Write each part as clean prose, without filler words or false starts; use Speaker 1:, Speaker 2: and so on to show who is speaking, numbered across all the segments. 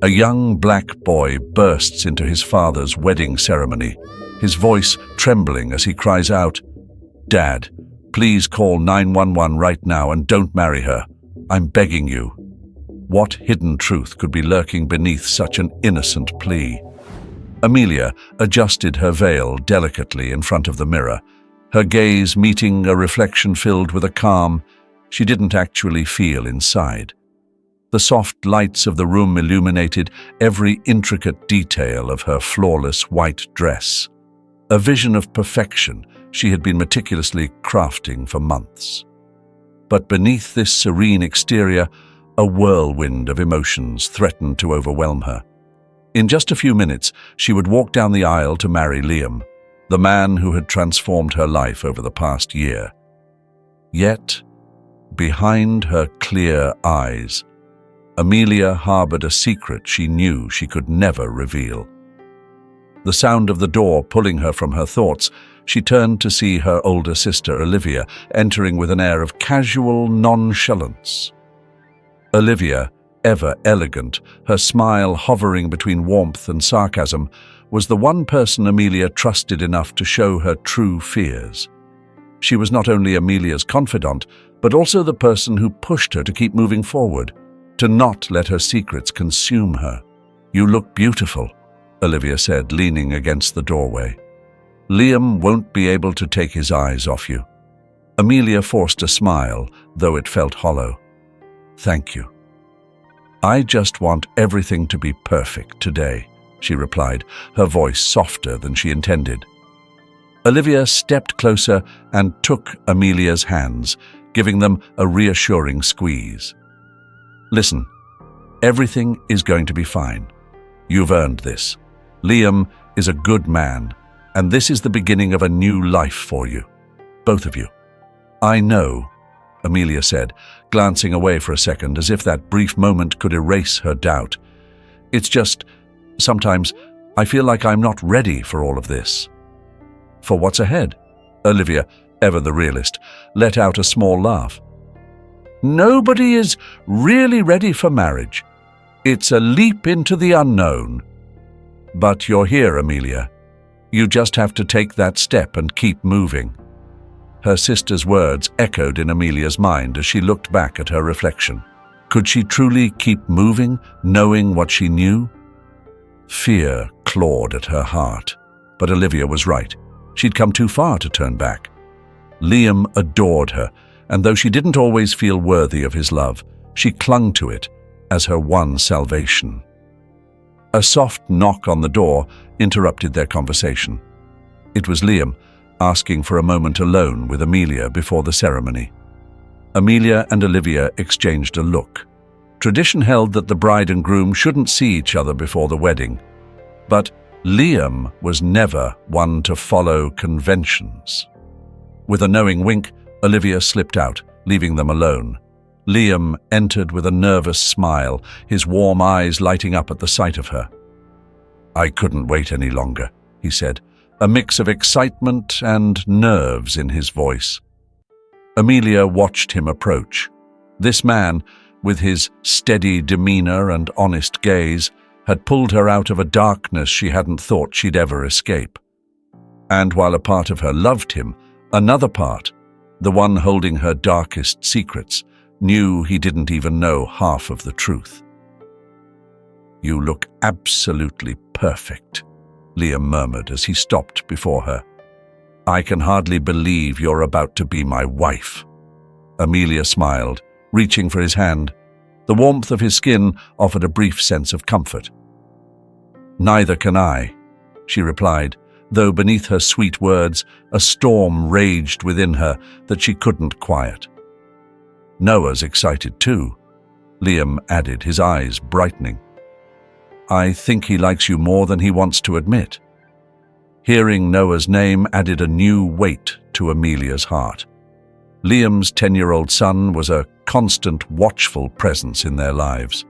Speaker 1: A young black boy bursts into his father's wedding ceremony, his voice trembling as he cries out, "Dad, please call 911 right now and don't marry her. I'm begging you." What hidden truth could be lurking beneath such an innocent plea? Amelia adjusted her veil delicately in front of the mirror, her gaze meeting a reflection filled with a calm she didn't actually feel inside. The soft lights of the room illuminated every intricate detail of her flawless white dress, a vision of perfection she had been meticulously crafting for months. But beneath this serene exterior, a whirlwind of emotions threatened to overwhelm her. In just a few minutes, she would walk down the aisle to marry Liam, the man who had transformed her life over the past year. Yet, behind her clear eyes, Amelia harbored a secret she knew she could never reveal. The sound of the door pulling her from her thoughts, she turned to see her older sister Olivia entering with an air of casual nonchalance. Olivia, ever elegant, her smile hovering between warmth and sarcasm, was the one person Amelia trusted enough to show her true fears. She was not only Amelia's confidant, but also the person who pushed her to keep moving forward, to not let her secrets consume her. "You look beautiful," Olivia said, leaning against the doorway. "Liam won't be able to take his eyes off you." Amelia forced a smile, though it felt hollow. "Thank you. I just want everything to be perfect today," she replied, her voice softer than she intended. Olivia stepped closer and took Amelia's hands, giving them a reassuring squeeze. "Listen, everything is going to be fine. You've earned this. Liam is a good man, and this is the beginning of a new life for you, both of you." "I know," Amelia said, glancing away for a second as if that brief moment could erase her doubt. "It's just, sometimes I feel like I'm not ready for all of this." "For what's ahead?" Olivia, ever the realist, let out a small laugh. "Nobody is really ready for marriage. It's a leap into the unknown. But you're here, Amelia. You just have to take that step and keep moving." Her sister's words echoed in Amelia's mind as she looked back at her reflection. Could she truly keep moving, knowing what she knew? Fear clawed at her heart, but Olivia was right. She'd come too far to turn back. Liam adored her, and though she didn't always feel worthy of his love, she clung to it as her one salvation. A soft knock on the door interrupted their conversation. It was Liam, asking for a moment alone with Amelia before the ceremony. Amelia and Olivia exchanged a look. Tradition held that the bride and groom shouldn't see each other before the wedding, but Liam was never one to follow conventions. With a knowing wink, Olivia slipped out, leaving them alone. Liam entered with a nervous smile, his warm eyes lighting up at the sight of her. "I couldn't wait any longer," he said, a mix of excitement and nerves in his voice. Amelia watched him approach. This man, with his steady demeanor and honest gaze, had pulled her out of a darkness she hadn't thought she'd ever escape. And while a part of her loved him, another part, the one holding her darkest secrets, knew he didn't even know half of the truth. "You look absolutely perfect," Liam murmured as he stopped before her. "I can hardly believe you're about to be my wife." Amelia smiled, reaching for his hand. The warmth of his skin offered a brief sense of comfort. "Neither can I," she replied, though beneath her sweet words a storm raged within her that she couldn't quiet. "Noah's excited too," Liam added, his eyes brightening. "I think he likes you more than he wants to admit." Hearing Noah's name added a new weight to Amelia's heart. Liam's 10-year-old son was a constant, watchful presence in their lives.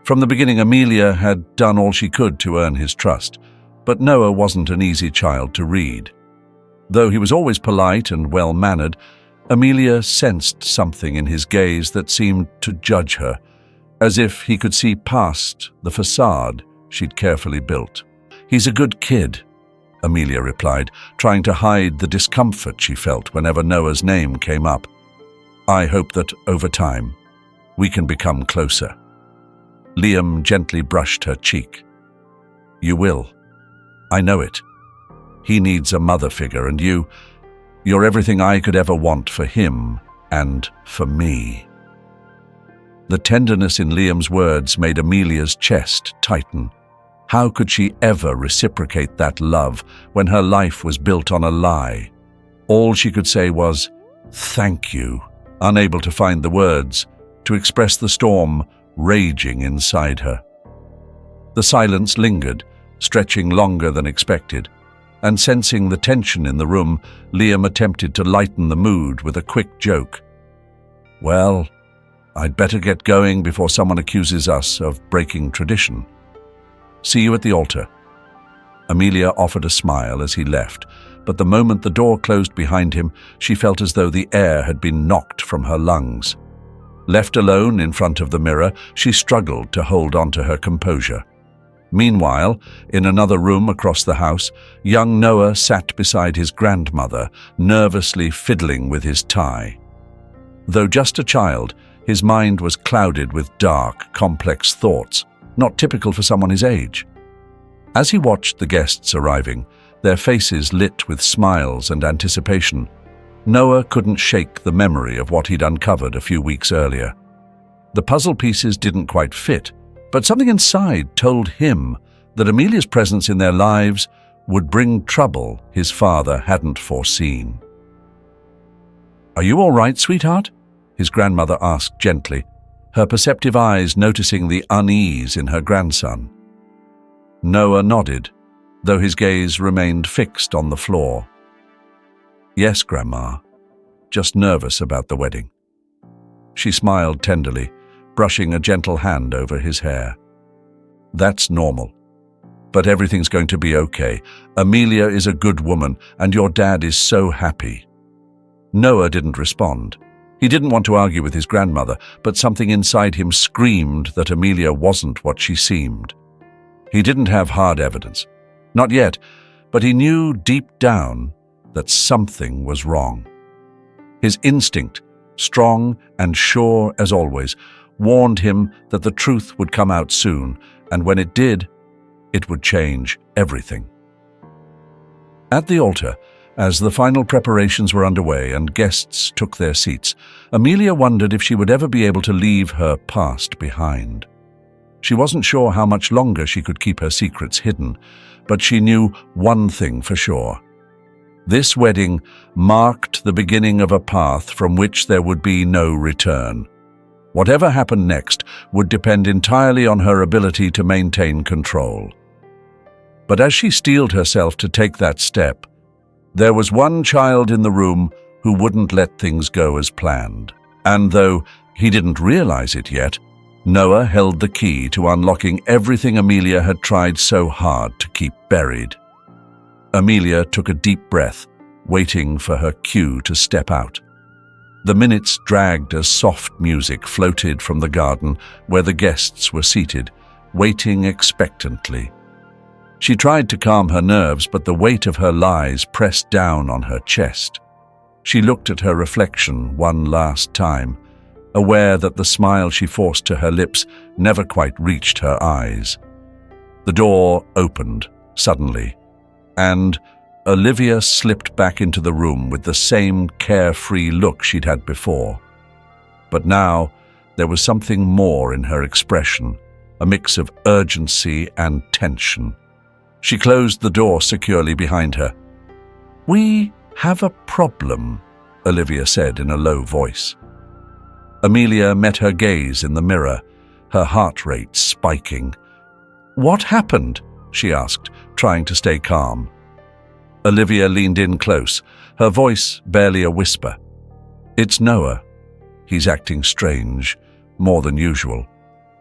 Speaker 1: From the beginning, Amelia had done all she could to earn his trust, but Noah wasn't an easy child to read. Though he was always polite and well-mannered, Amelia sensed something in his gaze that seemed to judge her, as if he could see past the facade she'd carefully built. "He's a good kid," Amelia replied, trying to hide the discomfort she felt whenever Noah's name came up. "I hope that, over time, we can become closer." Liam gently brushed her cheek. "You will. I know it. He needs a mother figure, and you're everything I could ever want for him and for me." The tenderness in Liam's words made Amelia's chest tighten. How could she ever reciprocate that love when her life was built on a lie? All she could say was, "Thank you," unable to find the words to express the storm raging inside her. The silence lingered, stretching longer than expected, and sensing the tension in the room, Liam attempted to lighten the mood with a quick joke. "Well, I'd better get going before someone accuses us of breaking tradition. See you at the altar." Amelia offered a smile as he left, but the moment the door closed behind him, she felt as though the air had been knocked from her lungs. Left alone in front of the mirror, she struggled to hold on to her composure. Meanwhile, in another room across the house, young Noah sat beside his grandmother, nervously fiddling with his tie. Though just a child, his mind was clouded with dark, complex thoughts, not typical for someone his age. As he watched the guests arriving, their faces lit with smiles and anticipation, Noah couldn't shake the memory of what he'd uncovered a few weeks earlier. The puzzle pieces didn't quite fit, but something inside told him that Amelia's presence in their lives would bring trouble his father hadn't foreseen. "Are you all right, sweetheart?" his grandmother asked gently, her perceptive eyes noticing the unease in her grandson. Noah nodded, though his gaze remained fixed on the floor. "Yes, Grandma. Just nervous about the wedding." She smiled tenderly, brushing a gentle hand over his hair. "That's normal. But everything's going to be okay. Amelia is a good woman, and your dad is so happy." Noah didn't respond. He didn't want to argue with his grandmother, but something inside him screamed that Amelia wasn't what she seemed. He didn't have hard evidence. Not yet, but he knew deep down that something was wrong. His instinct, strong and sure as always, warned him that the truth would come out soon, and when it did, it would change everything. At the altar, as the final preparations were underway and guests took their seats, Amelia wondered if she would ever be able to leave her past behind. She wasn't sure how much longer she could keep her secrets hidden, but she knew one thing for sure. This wedding marked the beginning of a path from which there would be no return. Whatever happened next would depend entirely on her ability to maintain control. But as she steeled herself to take that step, there was one child in the room who wouldn't let things go as planned. And though he didn't realize it yet, Noah held the key to unlocking everything Amelia had tried so hard to keep buried. Amelia took a deep breath, waiting for her cue to step out. The minutes dragged as soft music floated from the garden where the guests were seated, waiting expectantly. She tried to calm her nerves, but the weight of her lies pressed down on her chest. She looked at her reflection one last time, aware that the smile she forced to her lips never quite reached her eyes. The door opened suddenly, and Olivia slipped back into the room with the same carefree look she'd had before. But now there was something more in her expression, a mix of urgency and tension. She closed the door securely behind her. "We have a problem," Olivia said in a low voice. Amelia met her gaze in the mirror, her heart rate spiking. "What happened?" she asked, trying to stay calm. Olivia leaned in close, her voice barely a whisper. "It's Noah. He's acting strange, more than usual.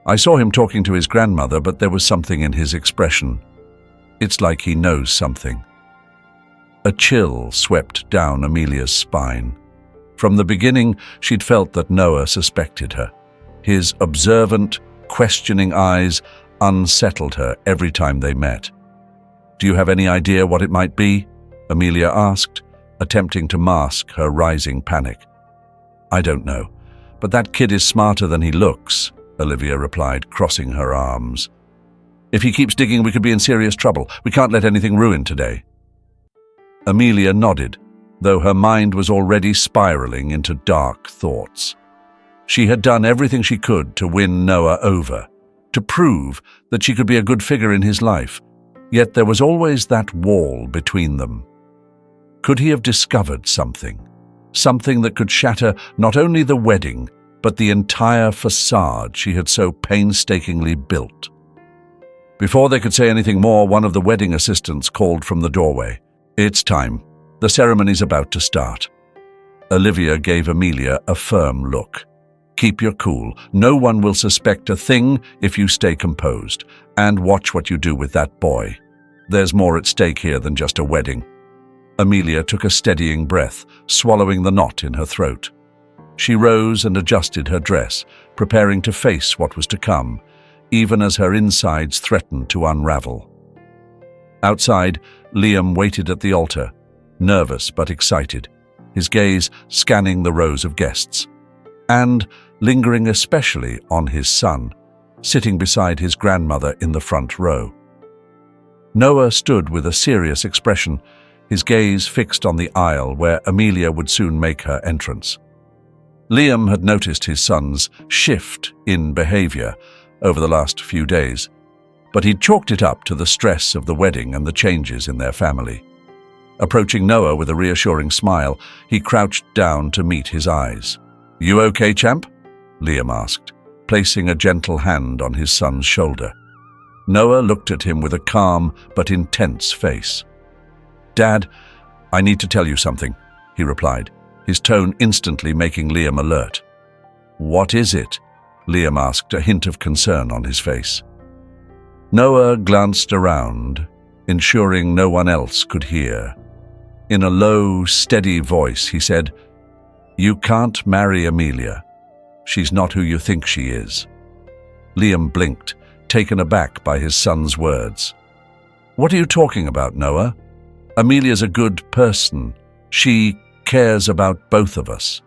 Speaker 1: I saw him talking to his grandmother, but there was something in his expression. It's like he knows something." A chill swept down Amelia's spine. From the beginning, she'd felt that Noah suspected her. His observant, questioning eyes unsettled her every time they met. "Do you have any idea what it might be?" Amelia asked, attempting to mask her rising panic. "I don't know, but that kid is smarter than he looks," Olivia replied, crossing her arms. "If he keeps digging, we could be in serious trouble. We can't let anything ruin today." Amelia nodded, though her mind was already spiraling into dark thoughts. She had done everything she could to win Noah over, to prove that she could be a good figure in his life, yet there was always that wall between them. Could he have discovered something that could shatter not only the wedding, but the entire facade she had so painstakingly built? Before they could say anything more, one of the wedding assistants called from the doorway. "It's time. The ceremony's about to start." Olivia gave Amelia a firm look. "Keep your cool. No one will suspect a thing if you stay composed. And watch what you do with that boy. There's more at stake here than just a wedding." Amelia took a steadying breath, swallowing the knot in her throat. She rose and adjusted her dress, preparing to face what was to come, even as her insides threatened to unravel. Outside, Liam waited at the altar, nervous but excited, his gaze scanning the rows of guests, and lingering especially on his son, sitting beside his grandmother in the front row. Noah stood with a serious expression, his gaze fixed on the aisle where Amelia would soon make her entrance. Liam had noticed his son's shift in behavior over the last few days, but he'd chalked it up to the stress of the wedding and the changes in their family. Approaching Noah with a reassuring smile, he crouched down to meet his eyes. "You okay, champ?" Liam asked, placing a gentle hand on his son's shoulder. Noah looked at him with a calm but intense face. "Dad, I need to tell you something," he replied, his tone instantly making Liam alert. "What is it?" Liam asked, a hint of concern on his face. Noah glanced around, ensuring no one else could hear. In a low, steady voice, he said, "You can't marry Amelia. She's not who you think she is." Liam blinked, taken aback by his son's words. "What are you talking about, Noah? Amelia's a good person. She cares about both of us."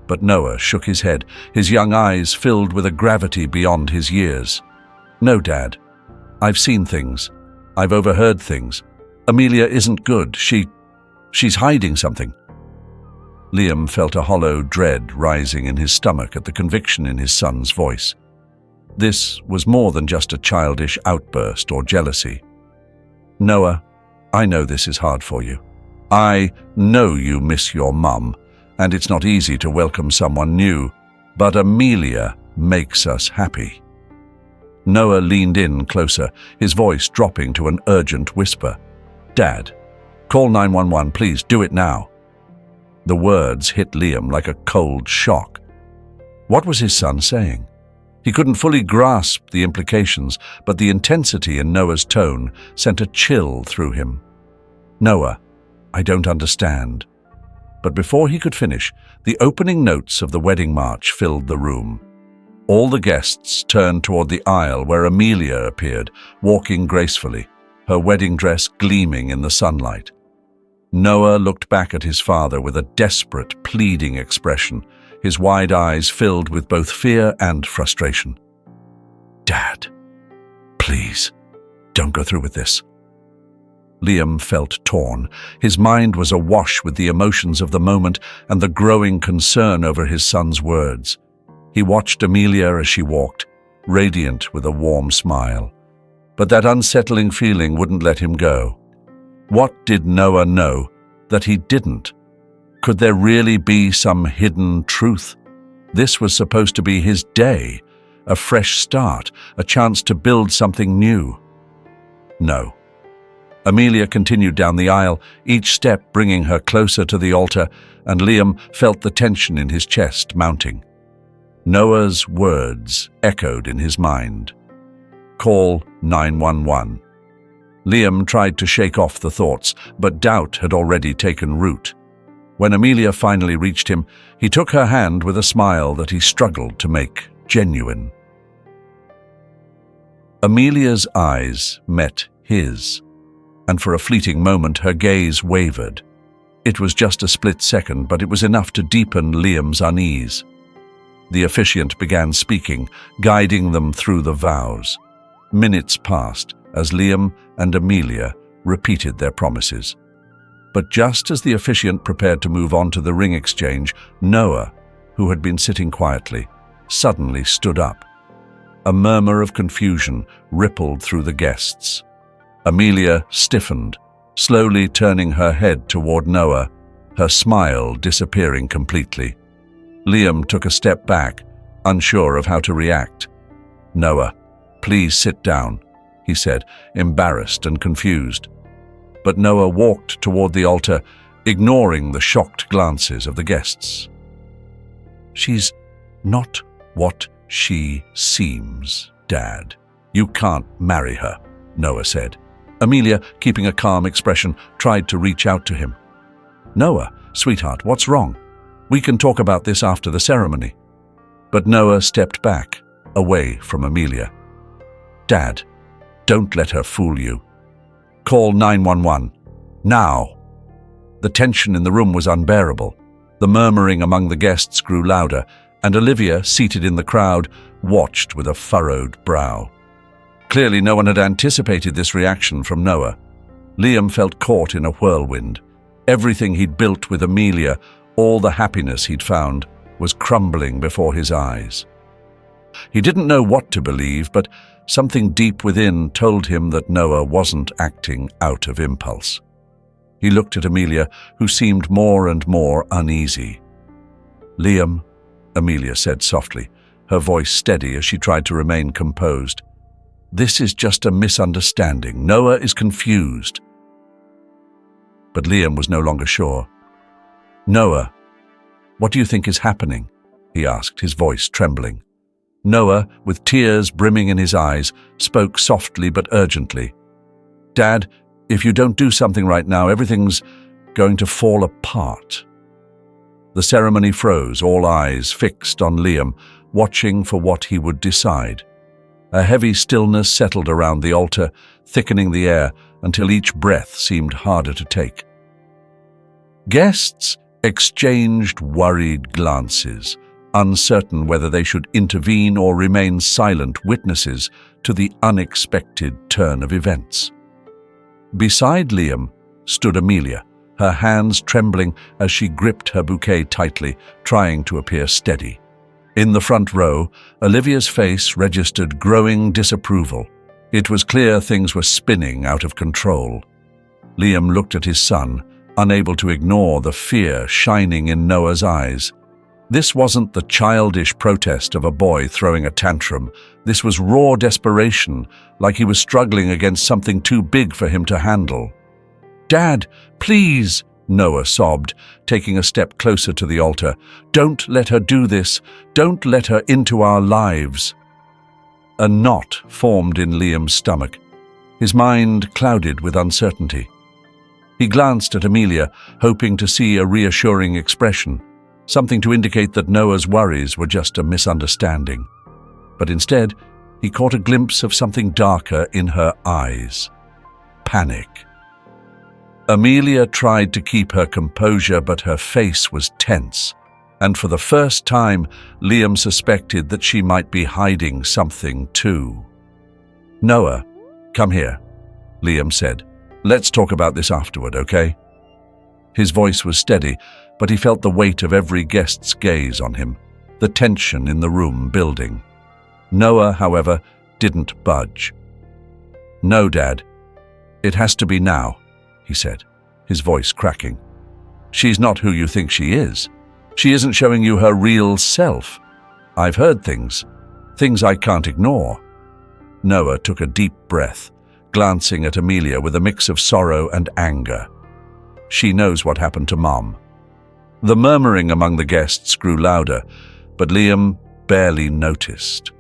Speaker 1: But Noah shook his head, his young eyes filled with a gravity beyond his years. "No, Dad. I've seen things. I've overheard things. Amelia isn't good. She's hiding something." Liam felt a hollow dread rising in his stomach at the conviction in his son's voice. This was more than just a childish outburst or jealousy. "Noah, I know this is hard for you. I know you miss your mum, and it's not easy to welcome someone new, but Amelia makes us happy." Noah leaned in closer, his voice dropping to an urgent whisper. "Dad, call 911, please, do it now." The words hit Liam like a cold shock. What was his son saying? He couldn't fully grasp the implications, but the intensity in Noah's tone sent a chill through him. "Noah, I don't understand." But before he could finish, the opening notes of the wedding march filled the room. All the guests turned toward the aisle where Amelia appeared, walking gracefully, her wedding dress gleaming in the sunlight. Noah looked back at his father with a desperate, pleading expression, his wide eyes filled with both fear and frustration. "Dad, please, don't go through with this." Liam felt torn. His mind was awash with the emotions of the moment and the growing concern over his son's words. He watched Amelia as she walked, radiant with a warm smile. But that unsettling feeling wouldn't let him go. What did Noah know that he didn't? Could there really be some hidden truth? This was supposed to be his day, a fresh start, a chance to build something new. No. Amelia continued down the aisle, each step bringing her closer to the altar, and Liam felt the tension in his chest mounting. Noah's words echoed in his mind. "Call 911. Liam tried to shake off the thoughts, but doubt had already taken root. When Amelia finally reached him, he took her hand with a smile that he struggled to make genuine. Amelia's eyes met his, and for a fleeting moment her gaze wavered. It was just a split second, but it was enough to deepen Liam's unease. The officiant began speaking, guiding them through the vows. Minutes passed as Liam and Amelia repeated their promises. But just as the officiant prepared to move on to the ring exchange, Noah, who had been sitting quietly, suddenly stood up. A murmur of confusion rippled through the guests. Amelia stiffened, slowly turning her head toward Noah, her smile disappearing completely. Liam took a step back, unsure of how to react. "Noah, please sit down," he said, embarrassed and confused. But Noah walked toward the altar, ignoring the shocked glances of the guests. "She's not what she seems, Dad. You can't marry her," Noah said. Amelia, keeping a calm expression, tried to reach out to him. "Noah, sweetheart, what's wrong? We can talk about this after the ceremony." But Noah stepped back, away from Amelia. "Dad, don't let her fool you. Call 911. Now." The tension in the room was unbearable. The murmuring among the guests grew louder, and Olivia, seated in the crowd, watched with a furrowed brow. Clearly, no one had anticipated this reaction from Noah. Liam felt caught in a whirlwind. Everything he'd built with Amelia, all the happiness he'd found, was crumbling before his eyes. He didn't know what to believe, but something deep within told him that Noah wasn't acting out of impulse. He looked at Amelia, who seemed more and more uneasy. "Liam," Amelia said softly, her voice steady as she tried to remain composed. "This is just a misunderstanding. Noah is confused." But Liam was no longer sure. "Noah, what do you think is happening?" he asked, his voice trembling. Noah, with tears brimming in his eyes, spoke softly but urgently. "Dad, if you don't do something right now, everything's going to fall apart." The ceremony froze, all eyes fixed on Liam, watching for what he would decide. A heavy stillness settled around the altar, thickening the air until each breath seemed harder to take. Guests exchanged worried glances, uncertain whether they should intervene or remain silent witnesses to the unexpected turn of events. Beside Liam stood Amelia, her hands trembling as she gripped her bouquet tightly, trying to appear steady. In the front row, Olivia's face registered growing disapproval. It was clear things were spinning out of control. Liam looked at his son, unable to ignore the fear shining in Noah's eyes. This wasn't the childish protest of a boy throwing a tantrum. This was raw desperation, like he was struggling against something too big for him to handle. "Dad, please," Noah sobbed, taking a step closer to the altar. "Don't let her do this. Don't let her into our lives." A knot formed in Liam's stomach, his mind clouded with uncertainty. He glanced at Amelia, hoping to see a reassuring expression, something to indicate that Noah's worries were just a misunderstanding. But instead, he caught a glimpse of something darker in her eyes. Panic. Amelia tried to keep her composure, but her face was tense, and for the first time, Liam suspected that she might be hiding something too. "Noah, come here," Liam said. "Let's talk about this afterward, okay?" His voice was steady, but he felt the weight of every guest's gaze on him, the tension in the room building. Noah, however, didn't budge. "No, Dad. It has to be now," he said, his voice cracking. "She's not who you think she is. She isn't showing you her real self. I've heard things I can't ignore." Noah took a deep breath, glancing at Amelia with a mix of sorrow and anger. "She knows what happened to Mom." The murmuring among the guests grew louder, but Liam barely noticed.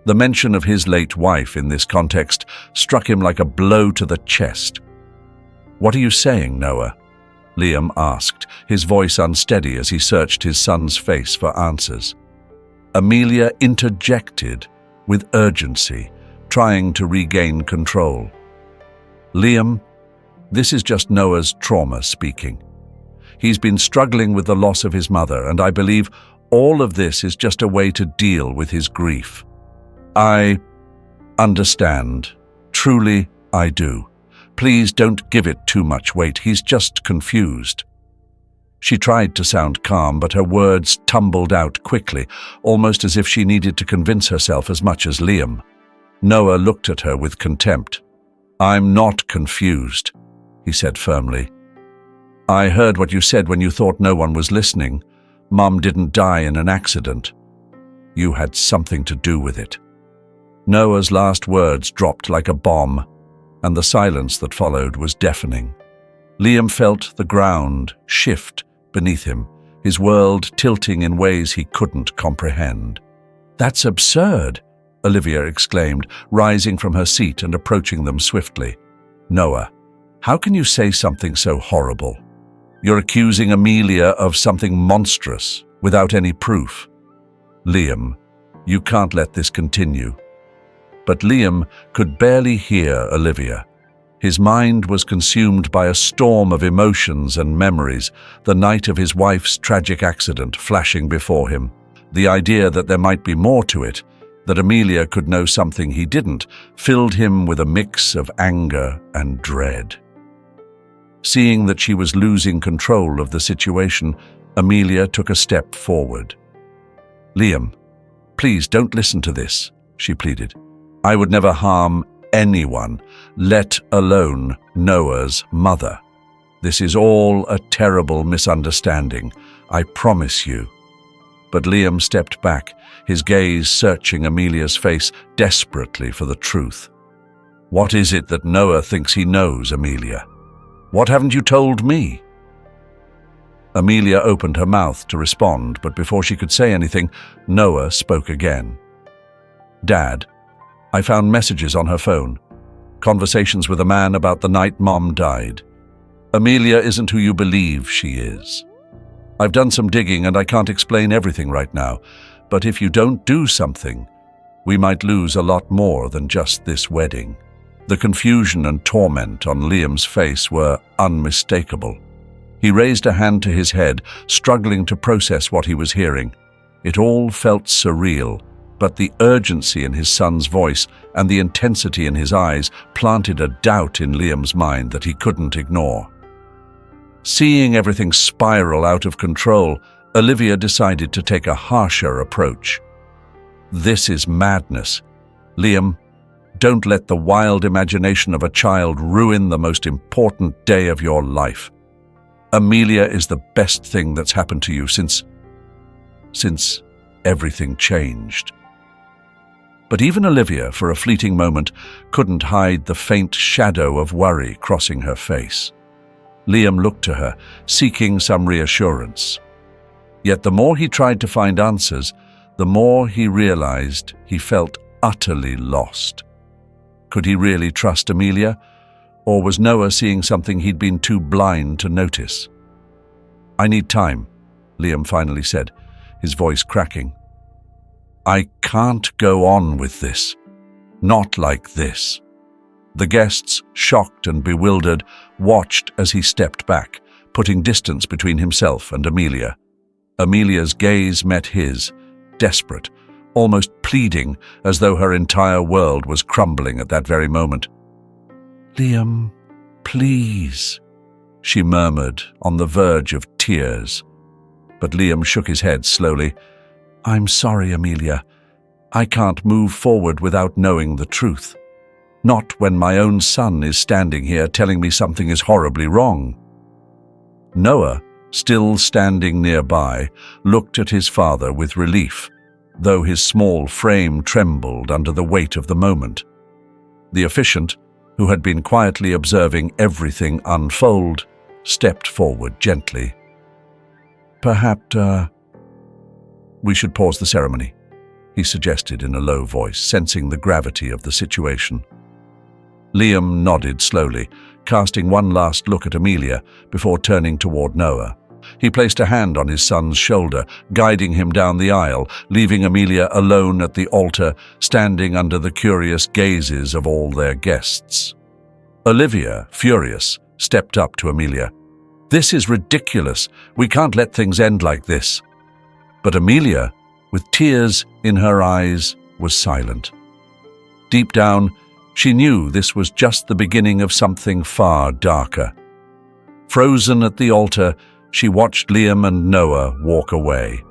Speaker 1: The mention of his late wife in this context struck him like a blow to the chest. "What are you saying, Noah?" Liam asked, his voice unsteady as he searched his son's face for answers. Amelia interjected with urgency, trying to regain control. "Liam, this is just Noah's trauma speaking. He's been struggling with the loss of his mother, and I believe all of this is just a way to deal with his grief. I understand. Truly, I do. Please don't give it too much weight. He's just confused." She tried to sound calm, but her words tumbled out quickly, almost as if she needed to convince herself as much as Liam. Noah looked at her with contempt. "I'm not confused," he said firmly. "I heard what you said when you thought no one was listening. Mum didn't die in an accident. You had something to do with it." Noah's last words dropped like a bomb, and the silence that followed was deafening. Liam felt the ground shift beneath him, his world tilting in ways he couldn't comprehend. "That's absurd," Olivia exclaimed, rising from her seat and approaching them swiftly. "Noah, how can you say something so horrible? You're accusing Amelia of something monstrous without any proof. Liam, you can't let this continue." But Liam could barely hear Olivia. His mind was consumed by a storm of emotions and memories, the night of his wife's tragic accident flashing before him. The idea that there might be more to it, that Amelia could know something he didn't, filled him with a mix of anger and dread. Seeing that she was losing control of the situation, Amelia took a step forward. "Liam, please don't listen to this," she pleaded. "I would never harm anyone, let alone Noah's mother. This is all a terrible misunderstanding, I promise you." But Liam stepped back, his gaze searching Amelia's face desperately for the truth. "What is it that Noah thinks he knows, Amelia? What haven't you told me?" Amelia opened her mouth to respond, but before she could say anything, Noah spoke again. "Dad, I found messages on her phone. Conversations with a man about the night Mom died. Amelia isn't who you believe she is. I've done some digging and I can't explain everything right now, but if you don't do something, we might lose a lot more than just this wedding." The confusion and torment on Liam's face were unmistakable. He raised a hand to his head, struggling to process what he was hearing. It all felt surreal, but the urgency in his son's voice and the intensity in his eyes planted a doubt in Liam's mind that he couldn't ignore. Seeing everything spiral out of control, Olivia decided to take a harsher approach. "This is madness. Liam, don't let the wild imagination of a child ruin the most important day of your life. Amelia is the best thing that's happened to you since everything changed." But even Olivia, for a fleeting moment, couldn't hide the faint shadow of worry crossing her face. Liam looked to her, seeking some reassurance. Yet the more he tried to find answers, the more he realized he felt utterly lost. Could he really trust Amelia? Or was Noah seeing something he'd been too blind to notice? "I need time," Liam finally said, his voice cracking. "I can't go on with this. Not like this." The guests, shocked and bewildered, watched as he stepped back, putting distance between himself and Amelia. Amelia's gaze met his, desperate, almost pleading, as though her entire world was crumbling at that very moment. "Liam, please," she murmured, on the verge of tears. But Liam shook his head slowly. "I'm sorry, Amelia. I can't move forward without knowing the truth. Not when my own son is standing here telling me something is horribly wrong." Noah, still standing nearby, looked at his father with relief, though his small frame trembled under the weight of the moment. The officiant, who had been quietly observing everything unfold, stepped forward gently. "Perhaps, we should pause the ceremony," he suggested in a low voice, sensing the gravity of the situation. Liam nodded slowly, casting one last look at Amelia before turning toward Noah. He placed a hand on his son's shoulder, guiding him down the aisle, leaving Amelia alone at the altar, standing under the curious gazes of all their guests. Olivia, furious, stepped up to Amelia. "This is ridiculous. We can't let things end like this." But Amelia, with tears in her eyes, was silent. Deep down, she knew this was just the beginning of something far darker. Frozen at the altar, she watched Liam and Noah walk away.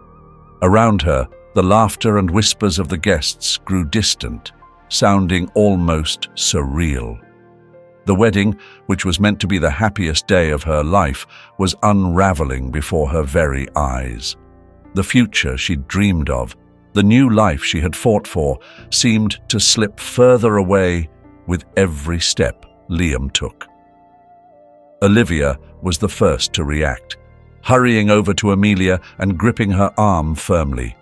Speaker 1: Around her, the laughter and whispers of the guests grew distant, sounding almost surreal. The wedding, which was meant to be the happiest day of her life, was unraveling before her very eyes. The future she'd dreamed of, the new life she had fought for, seemed to slip further away with every step Liam took. Olivia was the first to react, hurrying over to Amelia and gripping her arm firmly.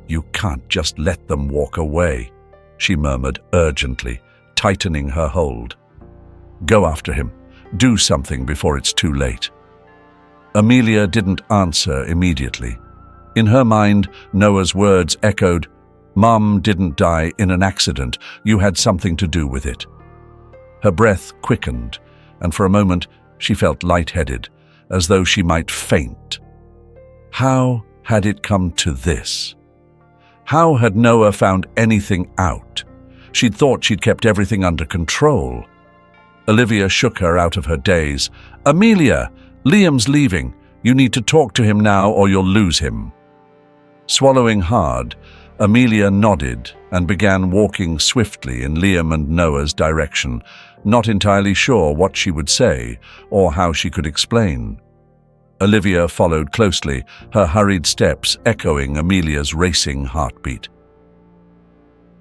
Speaker 1: "You can't just let them walk away," she murmured urgently, tightening her hold. "Go after him. Do something before it's too late." Amelia didn't answer immediately. In her mind, Noah's words echoed, "Mom didn't die in an accident. You had something to do with it." Her breath quickened, and for a moment she felt lightheaded, as though she might faint. How had it come to this? How had Noah found anything out? She'd thought she'd kept everything under control. Olivia shook her out of her daze. "Amelia, Liam's leaving. You need to talk to him now or you'll lose him." Swallowing hard, Amelia nodded and began walking swiftly in Liam and Noah's direction, not entirely sure what she would say or how she could explain. Olivia followed closely, her hurried steps echoing Amelia's racing heartbeat.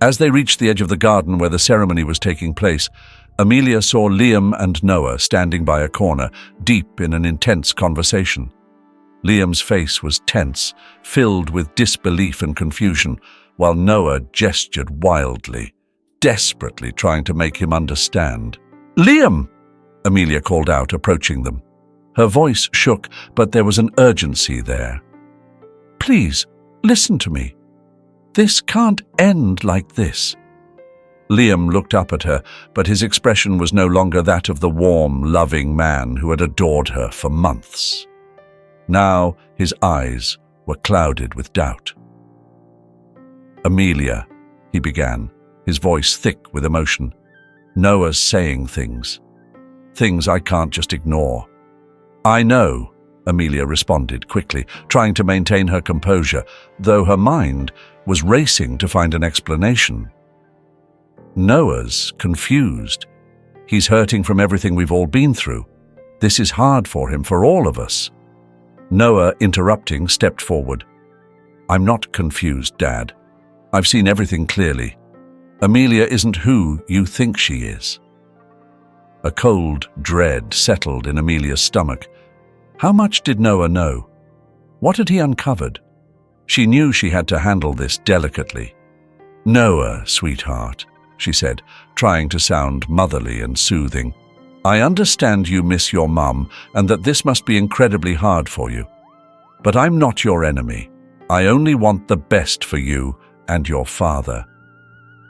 Speaker 1: As they reached the edge of the garden where the ceremony was taking place, Amelia saw Liam and Noah standing by a corner, deep in an intense conversation. Liam's face was tense, filled with disbelief and confusion, while Noah gestured wildly, desperately trying to make him understand. "Liam!" Amelia called out, approaching them. Her voice shook, but there was an urgency there. "Please, listen to me. This can't end like this." Liam looked up at her, but his expression was no longer that of the warm, loving man who had adored her for months. Now his eyes were clouded with doubt. "Amelia," he began, his voice thick with emotion. "Noah's saying things I can't just ignore." "I know," Amelia responded quickly, trying to maintain her composure, though her mind was racing to find an explanation. "Noah's confused. He's hurting from everything we've all been through. This is hard for him, for all of us." Noah, interrupting, stepped forward. "I'm not confused, Dad. I've seen everything clearly. Amelia isn't who you think she is." A cold dread settled in Amelia's stomach. How much did Noah know? What had he uncovered? She knew she had to handle this delicately. "Noah, sweetheart," she said, trying to sound motherly and soothing. "I understand you miss your mum and that this must be incredibly hard for you. But I'm not your enemy. I only want the best for you and your father."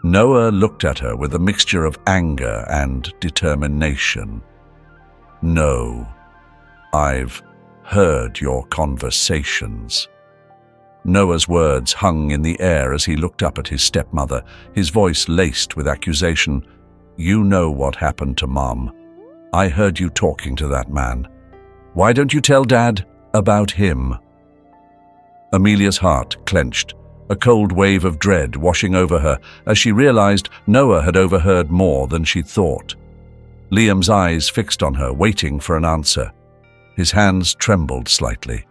Speaker 1: Noah looked at her with a mixture of anger and determination. "No, I've heard your conversations." Noah's words hung in the air as he looked up at his stepmother, his voice laced with accusation. "You know what happened to Mom. I heard you talking to that man. Why don't you tell Dad about him?" Amelia's heart clenched, a cold wave of dread washing over her as she realized Noah had overheard more than she thought. Liam's eyes fixed on her, waiting for an answer. His hands trembled slightly,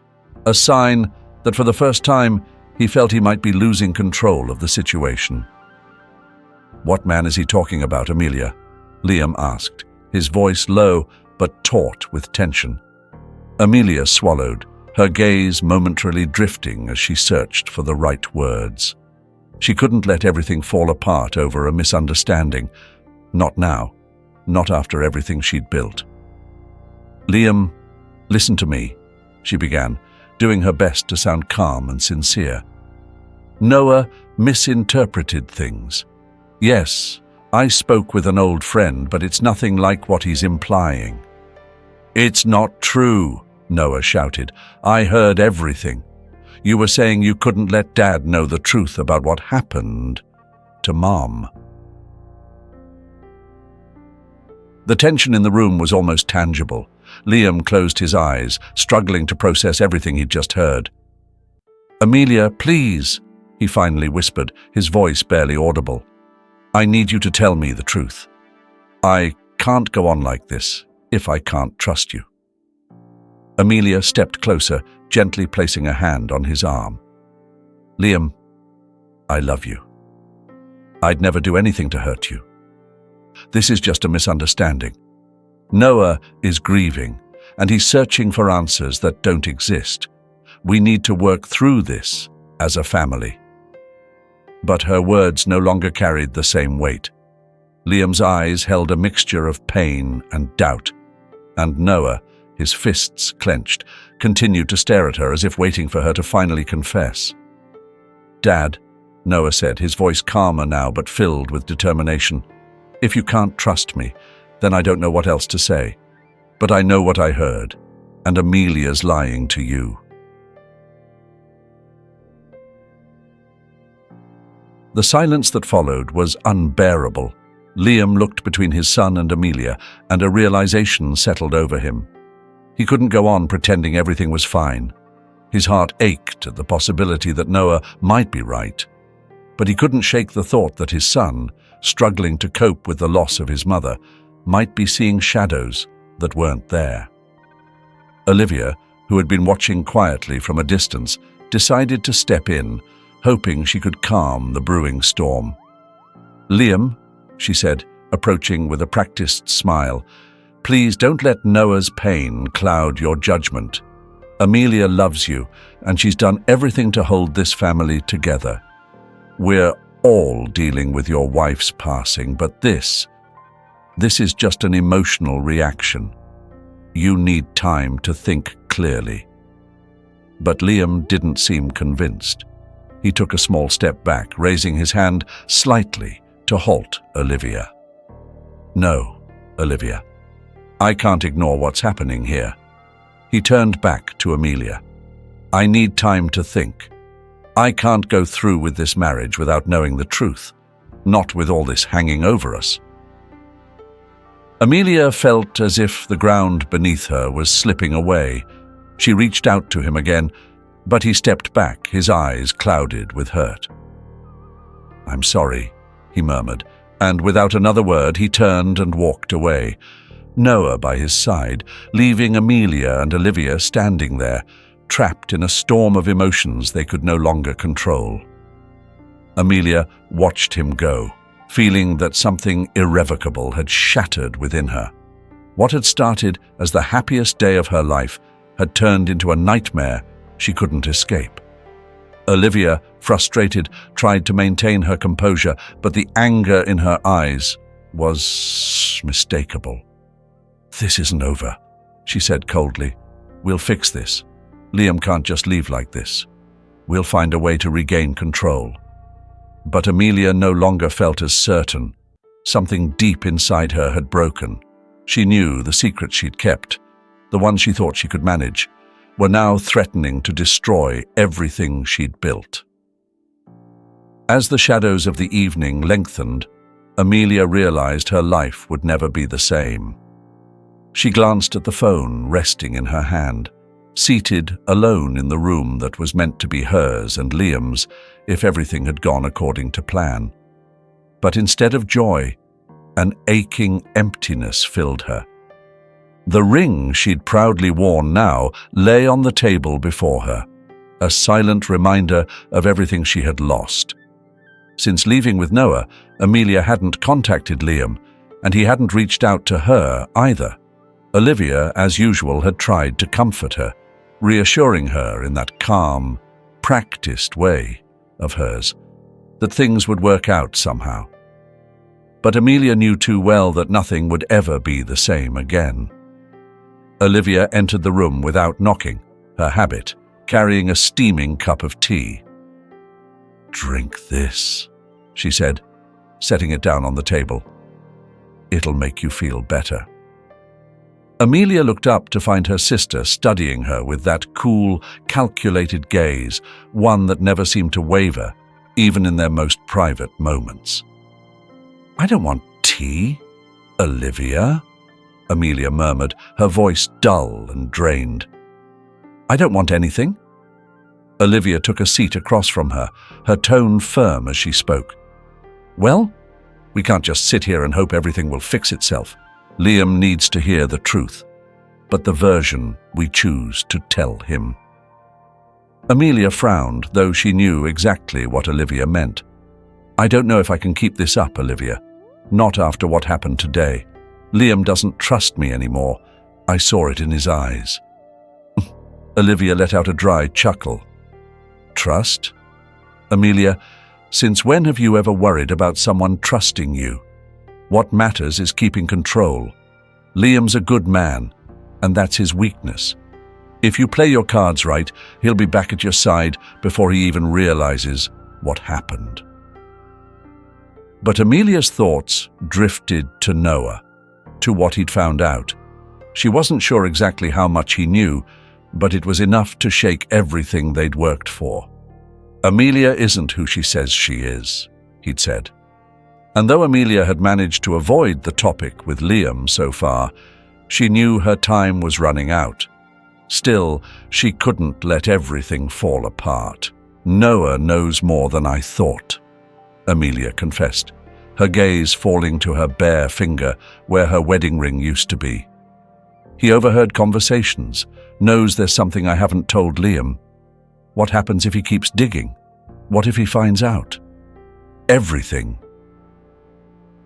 Speaker 1: a sign that for the first time he felt he might be losing control of the situation. "What man is he talking about, Amelia?" Liam asked, his voice low but taut with tension. Amelia swallowed, her gaze momentarily drifting as she searched for the right words. She couldn't let everything fall apart over a misunderstanding. Not now, not after everything she'd built. "Liam, listen to me. she began, doing her best to sound calm and sincere. Noah misinterpreted things. Yes, I spoke with an old friend, but it's nothing like what he's implying. It's not true, Noah shouted. I heard everything. You were saying you couldn't let Dad know the truth about what happened to Mom. The tension in the room was almost tangible. Liam closed his eyes, struggling to process everything he'd just heard. Amelia, please, he finally whispered, his voice barely audible. I need you to tell me the truth. I can't go on like this if I can't trust you. Amelia stepped closer, gently placing a hand on his arm. Liam, I love you. I'd never do anything to hurt you. This is just a misunderstanding. Noah is grieving, and he's searching for answers that don't exist. We need to work through this as a family. But her words no longer carried the same weight. Liam's eyes held a mixture of pain and doubt, and Noah, his fists clenched, continued to stare at her as if waiting for her to finally confess. Dad, Noah said, his voice calmer now but filled with determination. If you can't trust me, then I don't know what else to say. But I know what I heard, and Amelia's lying to you. The silence that followed was unbearable. Liam looked between his son and Amelia, and a realization settled over him. He couldn't go on pretending everything was fine. His heart ached at the possibility that Noah might be right. But he couldn't shake the thought that his son, struggling to cope with the loss of his mother, might be seeing shadows that weren't there. Olivia, who had been watching quietly from a distance, decided to step in, hoping she could calm the brewing storm. Liam, she said, approaching with a practiced smile, please don't let Noah's pain cloud your judgment. Amelia loves you, and she's done everything to hold this family together. We're all dealing with your wife's passing, but this is just an emotional reaction. You need time to think clearly. But Liam didn't seem convinced. He took a small step back, raising his hand slightly to halt Olivia. No, Olivia. I can't ignore what's happening here. He turned back to Amelia. I need time to think. I can't go through with this marriage without knowing the truth, not with all this hanging over us. Amelia felt as if the ground beneath her was slipping away. She reached out to him again, but he stepped back, his eyes clouded with hurt. I'm sorry, he murmured, and without another word he turned and walked away, Noah by his side, leaving Amelia and Olivia standing there, trapped in a storm of emotions they could no longer control. Amelia watched him go, feeling that something irrevocable had shattered within her. What had started as the happiest day of her life had turned into a nightmare she couldn't escape. Olivia, frustrated, tried to maintain her composure, but the anger in her eyes was mistakable. This isn't over, she said coldly. We'll fix this. Liam can't just leave like this. We'll find a way to regain control. But Amelia no longer felt as certain. Something deep inside her had broken. She knew the secrets she'd kept, the ones she thought she could manage, were now threatening to destroy everything she'd built. As the shadows of the evening lengthened, Amelia realized her life would never be the same. She glanced at the phone resting in her hand, seated alone in the room that was meant to be hers and Liam's if everything had gone according to plan. But instead of joy, an aching emptiness filled her. The ring she'd proudly worn now lay on the table before her, a silent reminder of everything she had lost. Since leaving with Noah, Amelia hadn't contacted Liam, and he hadn't reached out to her either. Olivia, as usual, had tried to comfort her, reassuring her in that calm, practiced way of hers, that things would work out somehow. But Amelia knew too well that nothing would ever be the same again. Olivia entered the room without knocking, her habit, carrying a steaming cup of tea. "Drink this," she said, setting it down on the table. "It'll make you feel better." Amelia looked up to find her sister studying her with that cool, calculated gaze, one that never seemed to waver, even in their most private moments. "I don't want tea, Olivia," Amelia murmured, her voice dull and drained. "I don't want anything." Olivia took a seat across from her, her tone firm as she spoke. "Well, we can't just sit here and hope everything will fix itself. Liam needs to hear the truth, but the version we choose to tell him." Amelia frowned, though she knew exactly what Olivia meant. "I don't know if I can keep this up, Olivia. Not after what happened today. Liam doesn't trust me anymore. I saw it in his eyes." Olivia let out a dry chuckle. "Trust? Amelia, since when have you ever worried about someone trusting you? What matters is keeping control. Liam's a good man, and that's his weakness. If you play your cards right, he'll be back at your side before he even realizes what happened." But Amelia's thoughts drifted to Noah, to what he'd found out. She wasn't sure exactly how much he knew, but it was enough to shake everything they'd worked for. "Amelia isn't who she says she is," he'd said. And though Amelia had managed to avoid the topic with Liam so far, she knew her time was running out. Still, she couldn't let everything fall apart. "Noah knows more than I thought," Amelia confessed, her gaze falling to her bare finger where her wedding ring used to be. "He overheard conversations, knows there's something I haven't told Liam. What happens if he keeps digging? What if he finds out? Everything."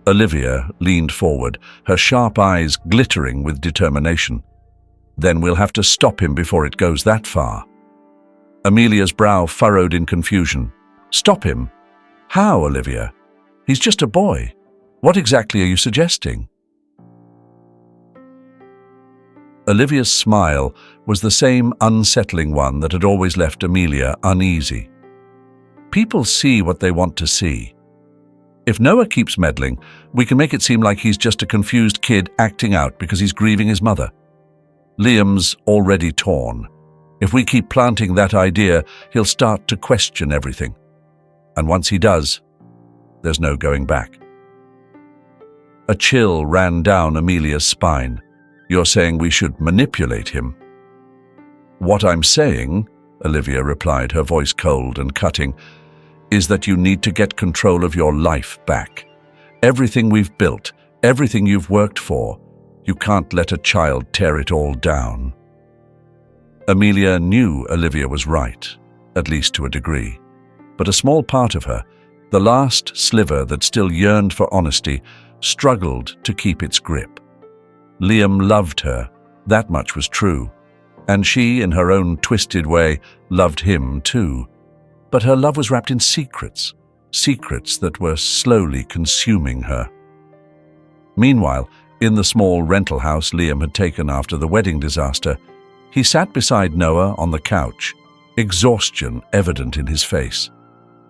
Speaker 1: Olivia leaned forward, her sharp eyes glittering with determination. "Then we'll have to stop him before it goes that far." Amelia's brow furrowed in confusion. "Stop him? How, Olivia? He's just a boy. What exactly are you suggesting?" Olivia's smile was the same unsettling one that had always left Amelia uneasy. "People see what they want to see. If Noah keeps meddling, we can make it seem like he's just a confused kid acting out because he's grieving his mother. Liam's already torn. If we keep planting that idea, he'll start to question everything. And once he does, there's no going back." A chill ran down Amelia's spine. "You're saying we should manipulate him?" "What I'm saying," Olivia replied, her voice cold and cutting, "is that you need to get control of your life back. Everything we've built, everything you've worked for, you can't let a child tear it all down." Amelia knew Olivia was right, at least to a degree. But a small part of her, the last sliver that still yearned for honesty, struggled to keep its grip. Liam loved her, that much was true, and she, in her own twisted way, loved him too. But her love was wrapped in secrets, secrets that were slowly consuming her. Meanwhile, in the small rental house Liam had taken after the wedding disaster, he sat beside Noah on the couch, exhaustion evident in his face.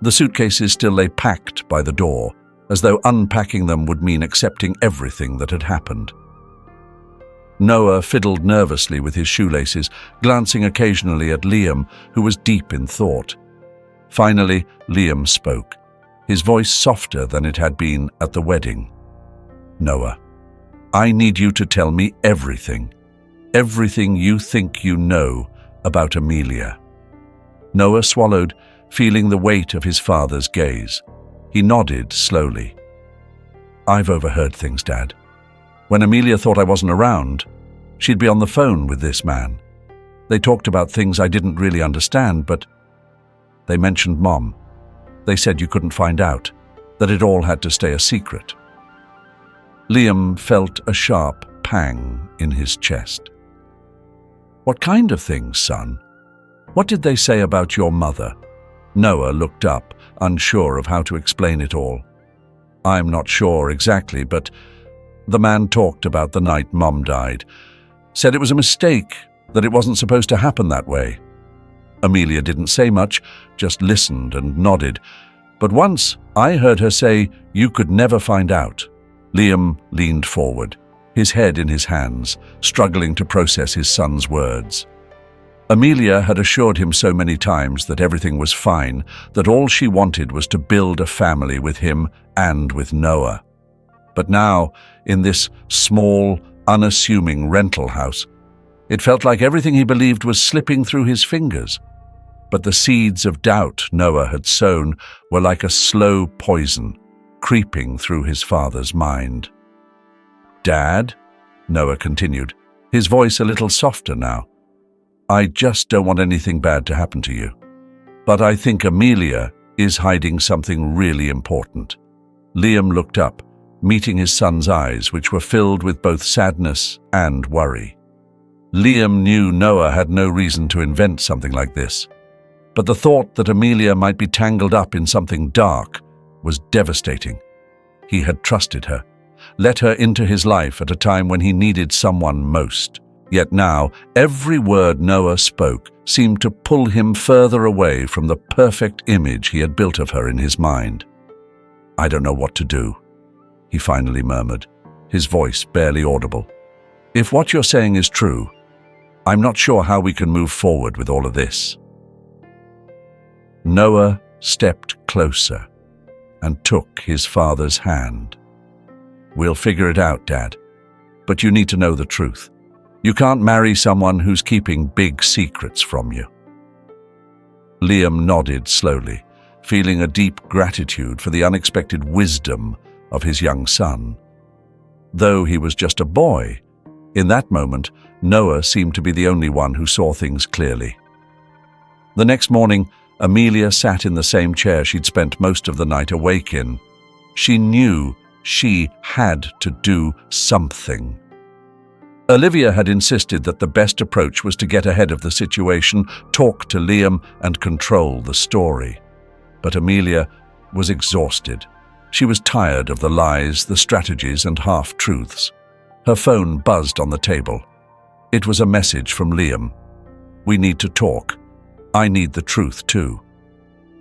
Speaker 1: The suitcases still lay packed by the door, as though unpacking them would mean accepting everything that had happened. Noah fiddled nervously with his shoelaces, glancing occasionally at Liam, who was deep in thought. Finally, Liam spoke, his voice softer than it had been at the wedding. "Noah, I need you to tell me everything. Everything you think you know about Amelia." Noah swallowed, feeling the weight of his father's gaze. He nodded slowly. "I've overheard things, Dad. When Amelia thought I wasn't around, she'd be on the phone with this man. They talked about things I didn't really understand, but they mentioned Mom. They said you couldn't find out, that it all had to stay a secret." Liam felt a sharp pang in his chest. "What kind of things, son? What did they say about your mother?" Noah looked up, unsure of how to explain it all. "I'm not sure exactly, but the man talked about the night Mom died. Said it was a mistake, that it wasn't supposed to happen that way. Amelia didn't say much, just listened and nodded. But once I heard her say, "You could never find out." Liam leaned forward, his head in his hands, struggling to process his son's words. Amelia had assured him so many times that everything was fine, that all she wanted was to build a family with him and with Noah. But now, in this small, unassuming rental house, it felt like everything he believed was slipping through his fingers. But the seeds of doubt Noah had sown were like a slow poison, creeping through his father's mind. "Dad," Noah continued, his voice a little softer now, "I just don't want anything bad to happen to you. But I think Amelia is hiding something really important." Liam looked up, meeting his son's eyes, which were filled with both sadness and worry. Liam knew Noah had no reason to invent something like this, but the thought that Amelia might be tangled up in something dark was devastating. He had trusted her, let her into his life at a time when he needed someone most. Yet now, every word Noah spoke seemed to pull him further away from the perfect image he had built of her in his mind. "I don't know what to do," he finally murmured, his voice barely audible. "If what you're saying is true, I'm not sure how we can move forward with all of this." Noah stepped closer and took his father's hand. "We'll figure it out, Dad, but you need to know the truth. You can't marry someone who's keeping big secrets from you." Liam nodded slowly, feeling a deep gratitude for the unexpected wisdom of his young son. Though he was just a boy, in that moment, Noah seemed to be the only one who saw things clearly. The next morning, Amelia sat in the same chair she'd spent most of the night awake in. She knew she had to do something. Olivia had insisted that the best approach was to get ahead of the situation, talk to Liam, and control the story. But Amelia was exhausted. She was tired of the lies, the strategies, and half-truths. Her phone buzzed on the table. It was a message from Liam. "We need to talk. I need the truth too."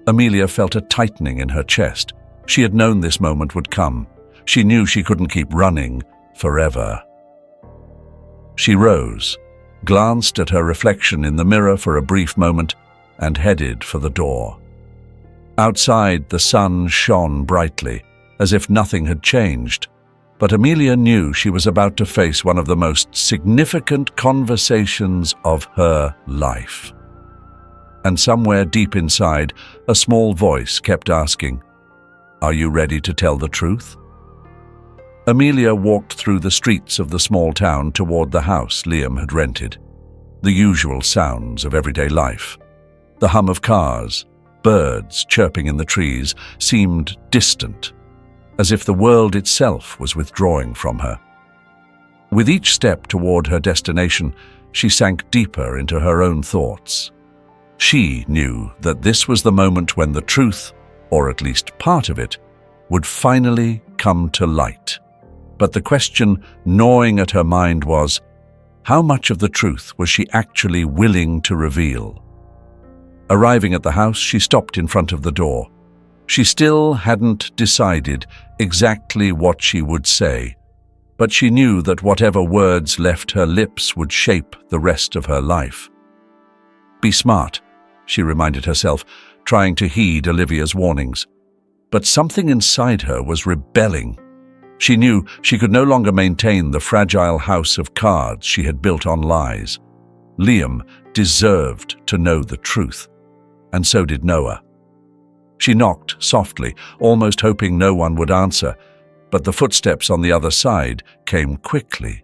Speaker 1: Amelia felt a tightening in her chest. She had known this moment would come. She knew she couldn't keep running forever. She rose, glanced at her reflection in the mirror for a brief moment, and headed for the door. Outside, the sun shone brightly, as if nothing had changed. But Amelia knew she was about to face one of the most significant conversations of her life. And somewhere deep inside, a small voice kept asking, "Are you ready to tell the truth?" Amelia walked through the streets of the small town toward the house Liam had rented. The usual sounds of everyday life. The hum of cars, birds chirping in the trees, seemed distant, as if the world itself was withdrawing from her. With each step toward her destination, she sank deeper into her own thoughts. She knew that this was the moment when the truth, or at least part of it, would finally come to light. But the question gnawing at her mind was, how much of the truth was she actually willing to reveal? Arriving at the house, she stopped in front of the door. She still hadn't decided exactly what she would say, but she knew that whatever words left her lips would shape the rest of her life. "Be smart," she reminded herself, trying to heed Olivia's warnings. But something inside her was rebelling. She knew she could no longer maintain the fragile house of cards she had built on lies. Liam deserved to know the truth, and so did Noah. She knocked softly, almost hoping no one would answer, but the footsteps on the other side came quickly.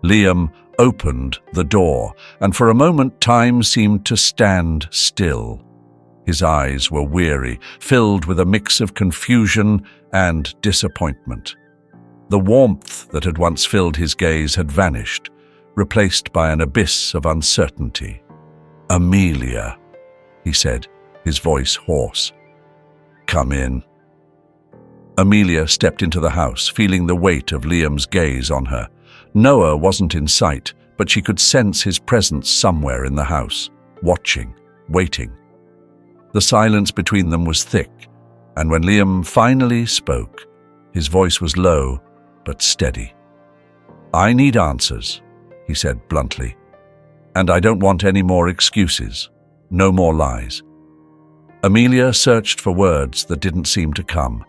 Speaker 1: Liam opened the door, and for a moment time seemed to stand still. His eyes were weary, filled with a mix of confusion and disappointment. The warmth that had once filled his gaze had vanished, replaced by an abyss of uncertainty. "Amelia," he said, his voice hoarse. "Come in." Amelia stepped into the house, feeling the weight of Liam's gaze on her. Noah wasn't in sight, but she could sense his presence somewhere in the house, watching, waiting. The silence between them was thick, and when Liam finally spoke, his voice was low but steady. "I need answers," he said bluntly, "and I don't want any more excuses, no more lies." Amelia searched for words that didn't seem to come.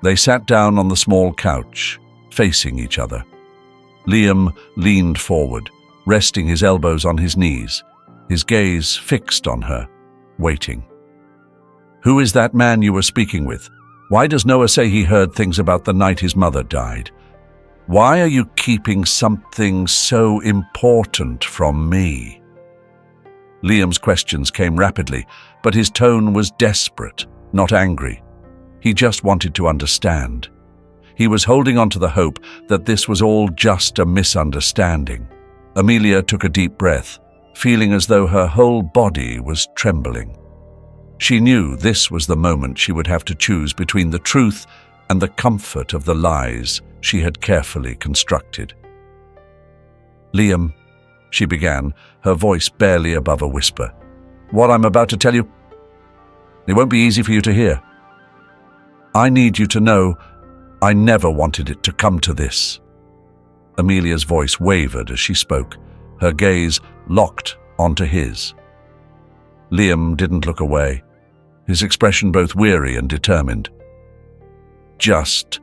Speaker 1: They sat down on the small couch, facing each other. Liam leaned forward, resting his elbows on his knees, his gaze fixed on her, waiting. "Who is that man you were speaking with? Why does Noah say he heard things about the night his mother died? Why are you keeping something so important from me?" Liam's questions came rapidly, but his tone was desperate, not angry. He just wanted to understand. He was holding on to the hope that this was all just a misunderstanding. Amelia took a deep breath, feeling as though her whole body was trembling. She knew this was the moment she would have to choose between the truth and the comfort of the lies she had carefully constructed. "Liam," she began, her voice barely above a whisper, "what I'm about to tell you, it won't be easy for you to hear. I need you to know I never wanted it to come to this." Amelia's voice wavered as she spoke, her gaze locked onto his. Liam didn't look away, his expression both weary and determined. "Just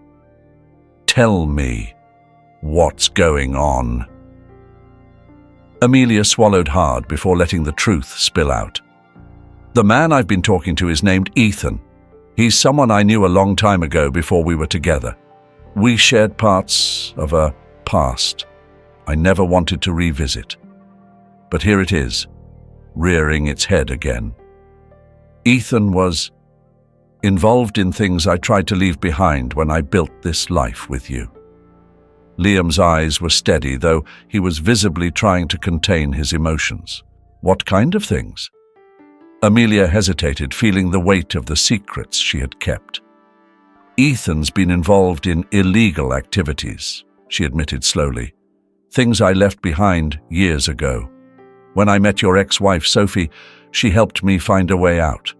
Speaker 1: tell me what's going on." Amelia swallowed hard before letting the truth spill out. "The man I've been talking to is named Ethan. He's someone I knew a long time ago before we were together. We shared parts of a past I never wanted to revisit. But here it is, rearing its head again. Ethan was involved in things I tried to leave behind when I built this life with you." Liam's eyes were steady, though he was visibly trying to contain his emotions. "What kind of things?" Amelia hesitated, feeling the weight of the secrets she had kept. "Ethan's been involved in illegal activities," she admitted slowly. "Things I left behind years ago. When I met your ex-wife, Sophie, she helped me find a way out.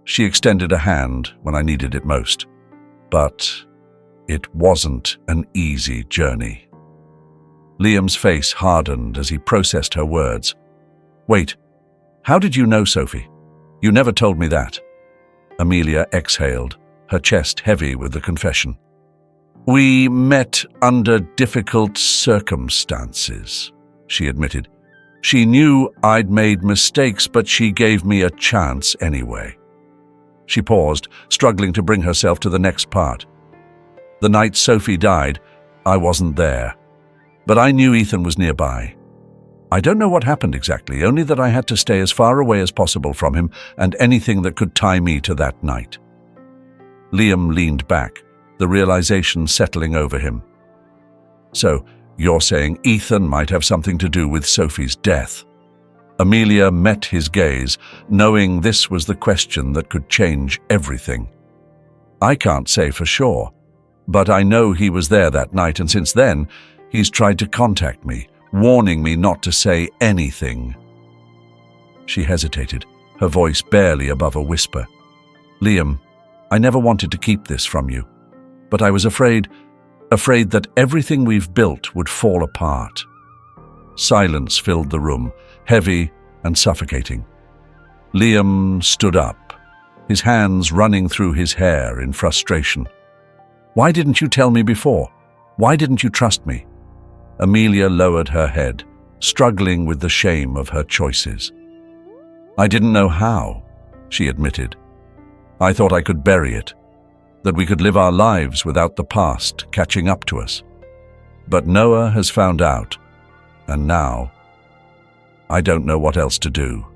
Speaker 1: She extended a hand when I needed it most. But it wasn't an easy journey." Liam's face hardened as he processed her words. "Wait, how did you know Sophie? You never told me that." Amelia exhaled, her chest heavy with the confession. "We met under difficult circumstances," she admitted. "She knew I'd made mistakes, but she gave me a chance anyway." She paused, struggling to bring herself to the next part. "The night Sophie died, I wasn't there, but I knew Ethan was nearby. I don't know what happened exactly, only that I had to stay as far away as possible from him and anything that could tie me to that night." Liam leaned back, the realization settling over him. "So, you're saying Ethan might have something to do with Sophie's death?" Amelia met his gaze, knowing this was the question that could change everything. "I can't say for sure, but I know he was there that night, and since then, he's tried to contact me, warning me not to say anything." She hesitated, her voice barely above a whisper. "Liam, I never wanted to keep this from you, but I was afraid that everything we've built would fall apart." Silence filled the room, heavy and suffocating. Liam stood up, his hands running through his hair in frustration. "Why didn't you tell me before? Why didn't you trust me?" Amelia lowered her head, struggling with the shame of her choices. "I didn't know how," she admitted. "I thought I could bury it, that we could live our lives without the past catching up to us. But Noah has found out, and now I don't know what else to do."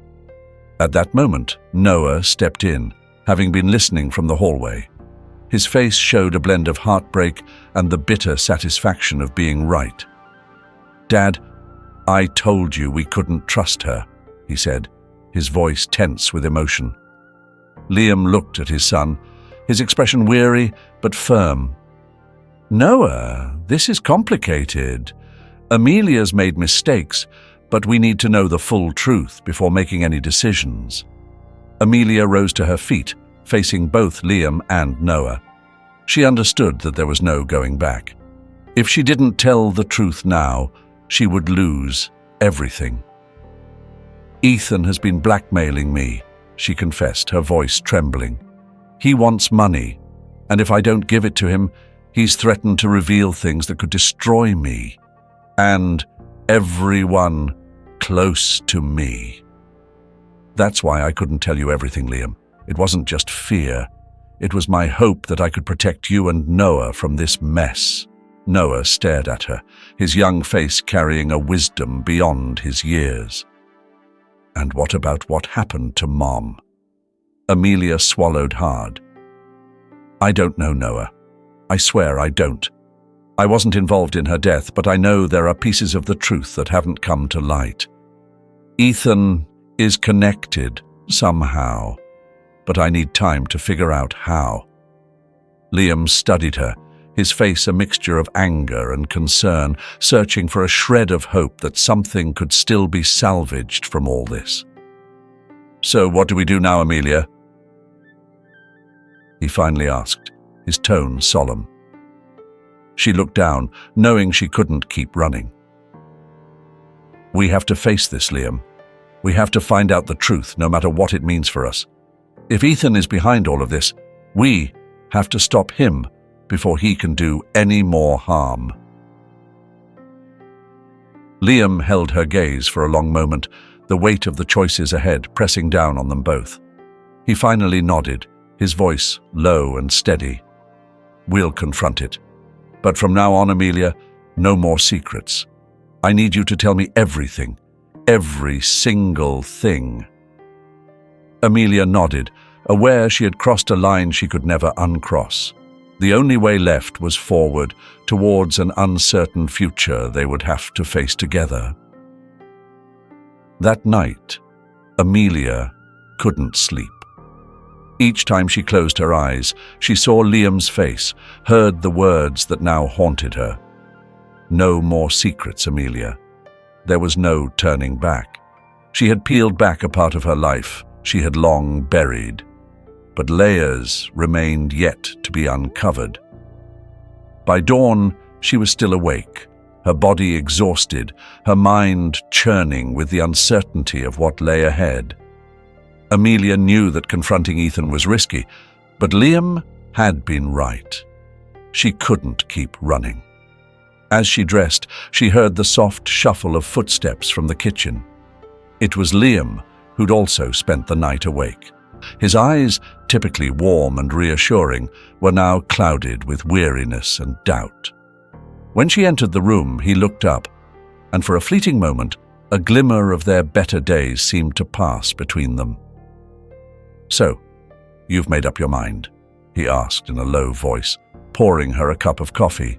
Speaker 1: At that moment, Noah stepped in, having been listening from the hallway. His face showed a blend of heartbreak and the bitter satisfaction of being right. "Dad, I told you we couldn't trust her," he said, his voice tense with emotion. Liam looked at his son, his expression weary but firm. "Noah, this is complicated. Amelia's made mistakes, but we need to know the full truth before making any decisions. Amelia rose to her feet, facing both Liam and Noah. She understood that there was no going back. If she didn't tell the truth now, she would lose everything. "Ethan has been blackmailing me," she confessed, her voice trembling. "He wants money, and if I don't give it to him, he's threatened to reveal things that could destroy me and everyone close to me. That's why I couldn't tell you everything, Liam. It wasn't just fear. It was my hope that I could protect you and Noah from this mess." Noah stared at her, his young face carrying a wisdom beyond his years. "And what about what happened to Mom?" Amelia swallowed hard. "I don't know, Noah. I swear I don't. I wasn't involved in her death, but I know there are pieces of the truth that haven't come to light. Ethan is connected somehow, but I need time to figure out how." Liam studied her, his face a mixture of anger and concern, searching for a shred of hope that something could still be salvaged from all this. "So what do we do now, Amelia?" he finally asked, his tone solemn. She looked down, knowing she couldn't keep running. "We have to face this, Liam. We have to find out the truth, no matter what it means for us. If Ethan is behind all of this, we have to stop him before he can do any more harm." Liam held her gaze for a long moment, the weight of the choices ahead pressing down on them both. He finally nodded, his voice low and steady. "We'll confront it. But from now on, Amelia, no more secrets. I need you to tell me everything, every single thing." Amelia nodded, aware she had crossed a line she could never uncross. The only way left was forward, towards an uncertain future they would have to face together. That night, Amelia couldn't sleep. Each time she closed her eyes, she saw Liam's face, heard the words that now haunted her. No more secrets, Amelia. There was no turning back. She had peeled back a part of her life she had long buried, but layers remained yet to be uncovered. By dawn, she was still awake, her body exhausted, her mind churning with the uncertainty of what lay ahead. Amelia knew that confronting Ethan was risky, but Liam had been right. She couldn't keep running. As she dressed, she heard the soft shuffle of footsteps from the kitchen. It was Liam, who'd also spent the night awake. His eyes, typically warm and reassuring, were now clouded with weariness and doubt. When she entered the room, he looked up, and for a fleeting moment, a glimmer of their better days seemed to pass between them. "So, you've made up your mind?" he asked in a low voice, pouring her a cup of coffee.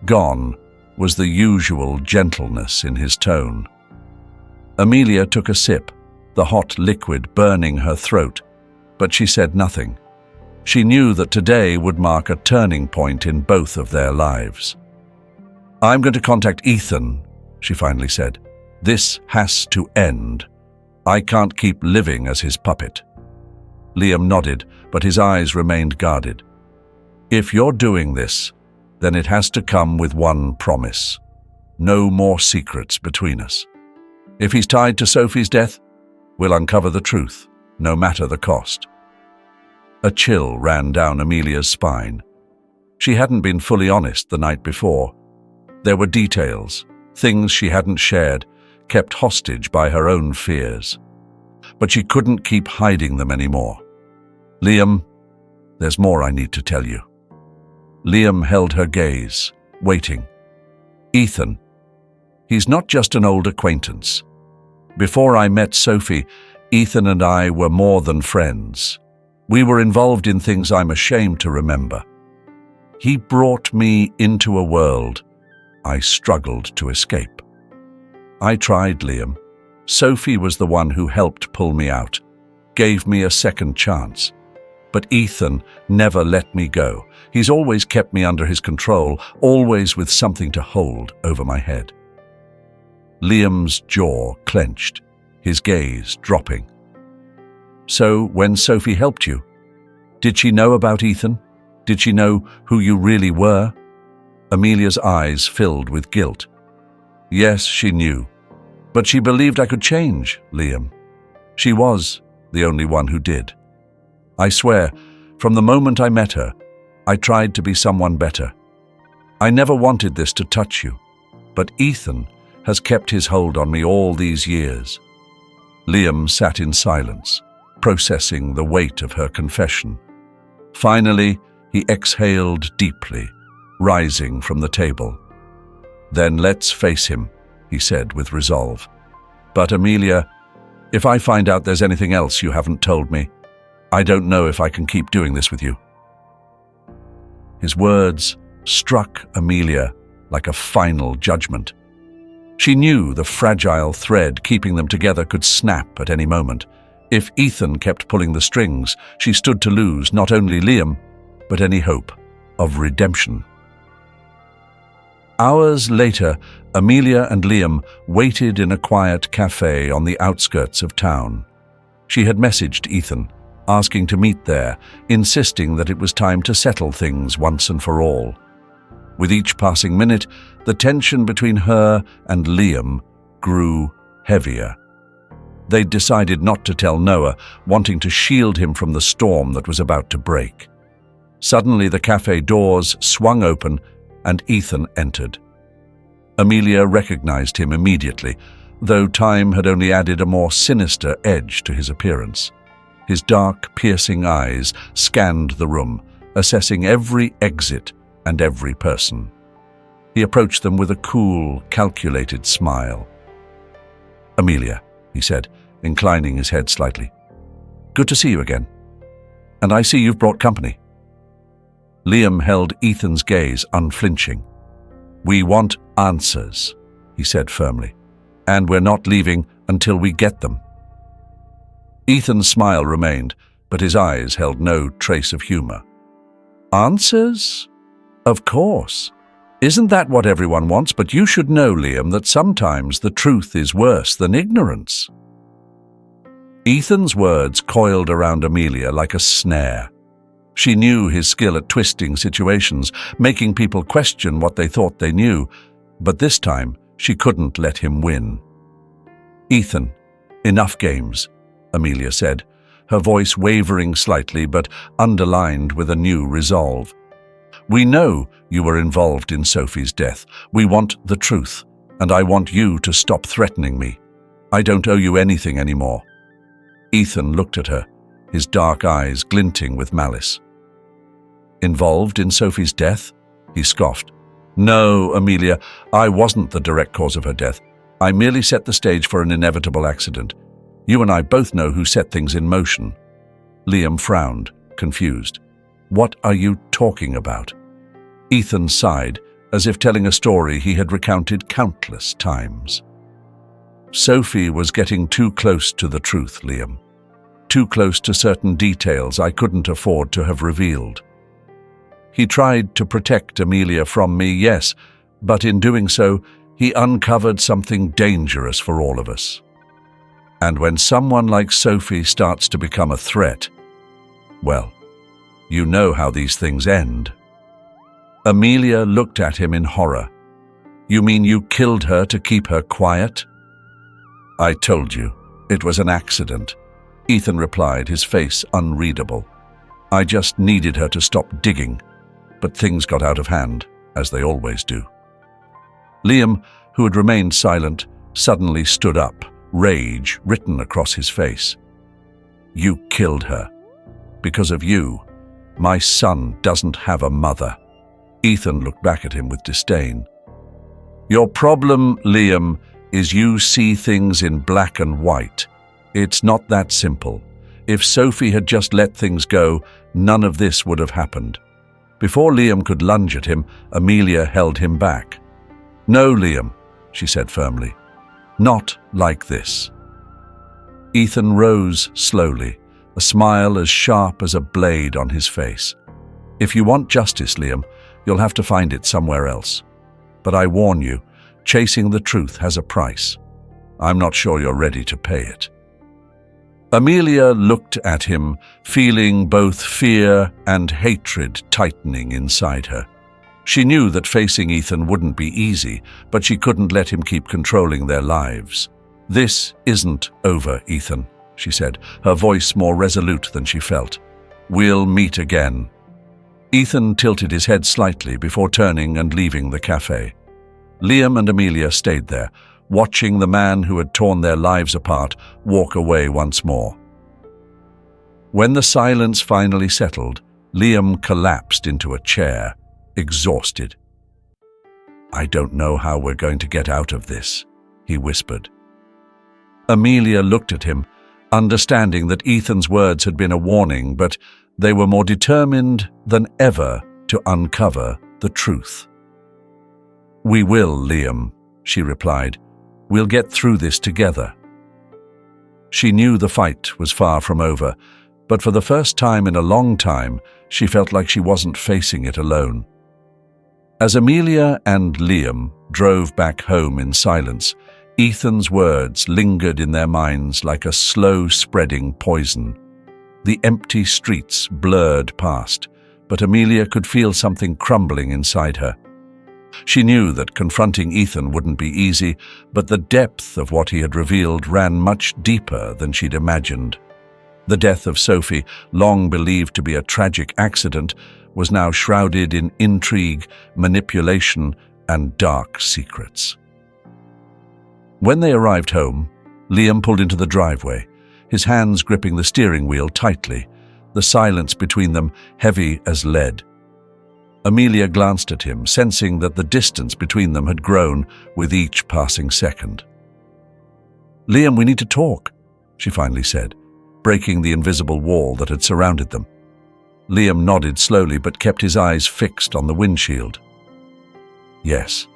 Speaker 1: Gone was the usual gentleness in his tone. Amelia took a sip, the hot liquid burning her throat, but she said nothing. She knew that today would mark a turning point in both of their lives. "I'm going to contact Ethan," she finally said. "This has to end. I can't keep living as his puppet." Liam nodded, but his eyes remained guarded. "If you're doing this, then it has to come with one promise. No more secrets between us. If he's tied to Sophie's death, we'll uncover the truth, no matter the cost." A chill ran down Amelia's spine. She hadn't been fully honest the night before. There were details, things she hadn't shared, kept hostage by her own fears. But she couldn't keep hiding them anymore. "Liam, there's more I need to tell you." Liam held her gaze, waiting. "Ethan, he's not just an old acquaintance. Before I met Sophie, Ethan and I were more than friends. We were involved in things I'm ashamed to remember. He brought me into a world I struggled to escape. I tried, Liam. Sophie was the one who helped pull me out, gave me a second chance. But Ethan never let me go. He's always kept me under his control, always with something to hold over my head. Liam's jaw clenched, his gaze dropping. So, when Sophie helped you, did she know about Ethan? Did she know who you really were? Amelia's eyes filled with guilt. Yes, she knew. But she believed I could change, Liam. She was the only one who did. I swear, from the moment I met her, I tried to be someone better. I never wanted this to touch you, but Ethan has kept his hold on me all these years. Liam sat in silence, processing the weight of her confession. Finally, he exhaled deeply, rising from the table. Then let's face him, he said with resolve. But Amelia, if I find out there's anything else you haven't told me, I don't know if I can keep doing this with you. His words struck Amelia like a final judgment. She knew the fragile thread keeping them together could snap at any moment. If Ethan kept pulling the strings, she stood to lose not only Liam, but any hope of redemption. Hours later, Amelia and Liam waited in a quiet cafe on the outskirts of town. She had messaged Ethan, asking to meet there, insisting that it was time to settle things once and for all. With each passing minute, the tension between her and Liam grew heavier. They'd decided not to tell Noah, wanting to shield him from the storm that was about to break. Suddenly, the cafe doors swung open and Ethan entered. Amelia recognized him immediately, though time had only added a more sinister edge to his appearance. His dark, piercing eyes scanned the room, assessing every exit and every person. He approached them with a cool, calculated smile. "Amelia," he said, inclining his head slightly. "Good to see you again. And I see you've brought company." Liam held Ethan's gaze unflinching. "We want answers," he said firmly, "and we're not leaving until we get them." Ethan's smile remained, but his eyes held no trace of humor. "Answers? Of course. Isn't that what everyone wants? But you should know, Liam, that sometimes the truth is worse than ignorance." Ethan's words coiled around Amelia like a snare. She knew his skill at twisting situations, making people question what they thought they knew, but this time she couldn't let him win. "Ethan, enough games," Amelia said, her voice wavering slightly but underlined with a new resolve. "We know you were involved in Sophie's death. We want the truth, and I want you to stop threatening me. I don't owe you anything anymore." Ethan looked at her, his dark eyes glinting with malice. "Involved in Sophie's death?" he scoffed. "No, Amelia, I wasn't the direct cause of her death. I merely set the stage for an inevitable accident. You and I both know who set things in motion." Liam frowned, confused. "What are you talking about?" Ethan sighed, as if telling a story he had recounted countless times. "Sophie was getting too close to the truth, Liam. Too close to certain details I couldn't afford to have revealed. He tried to protect Amelia from me, yes, but in doing so, he uncovered something dangerous for all of us. And when someone like Sophie starts to become a threat, well, you know how these things end." Amelia looked at him in horror. "You mean you killed her to keep her quiet?" "I told you, it was an accident," Ethan replied, his face unreadable. "I just needed her to stop digging, but things got out of hand, as they always do." Liam, who had remained silent, suddenly stood up, rage written across his face. "You killed her. Because of you, my son doesn't have a mother." Ethan looked back at him with disdain. "Your problem, Liam, is you see things in black and white. It's not that simple. If Sophie had just let things go, none of this would have happened." Before Liam could lunge at him, Amelia held him back. "No, Liam," she said firmly. "Not like this." Ethan rose slowly, a smile as sharp as a blade on his face. "If you want justice, Liam, you'll have to find it somewhere else. But I warn you, Chasing the truth has a price. I'm not sure you're ready to pay it." Amelia looked at him, feeling both fear and hatred tightening inside her. She knew that facing Ethan wouldn't be easy, but she couldn't let him keep controlling their lives. "This isn't over, Ethan," she said, her voice more resolute than she felt. "We'll meet again." Ethan tilted his head slightly before turning and leaving the cafe. Liam and Amelia stayed there, watching the man who had torn their lives apart walk away once more. When the silence finally settled, Liam collapsed into a chair, exhausted. "I don't know how we're going to get out of this," he whispered. Amelia looked at him, understanding that Ethan's words had been a warning, but they were more determined than ever to uncover the truth. "We will, Liam," she replied. "We'll get through this together." She knew the fight was far from over, but for the first time in a long time, she felt like she wasn't facing it alone. As Amelia and Liam drove back home in silence, Ethan's words lingered in their minds like a slow-spreading poison. The empty streets blurred past, but Amelia could feel something crumbling inside her. She knew that confronting Ethan wouldn't be easy, but the depth of what he had revealed ran much deeper than she'd imagined. The death of Sophie, long believed to be a tragic accident, was now shrouded in intrigue, manipulation, and dark secrets. When they arrived home, Liam pulled into the driveway, his hands gripping the steering wheel tightly, the silence between them heavy as lead. Amelia glanced at him, sensing that the distance between them had grown with each passing second. "Liam, we need to talk," she finally said, breaking the invisible wall that had surrounded them. Liam nodded slowly but kept his eyes fixed on the windshield. "Yes,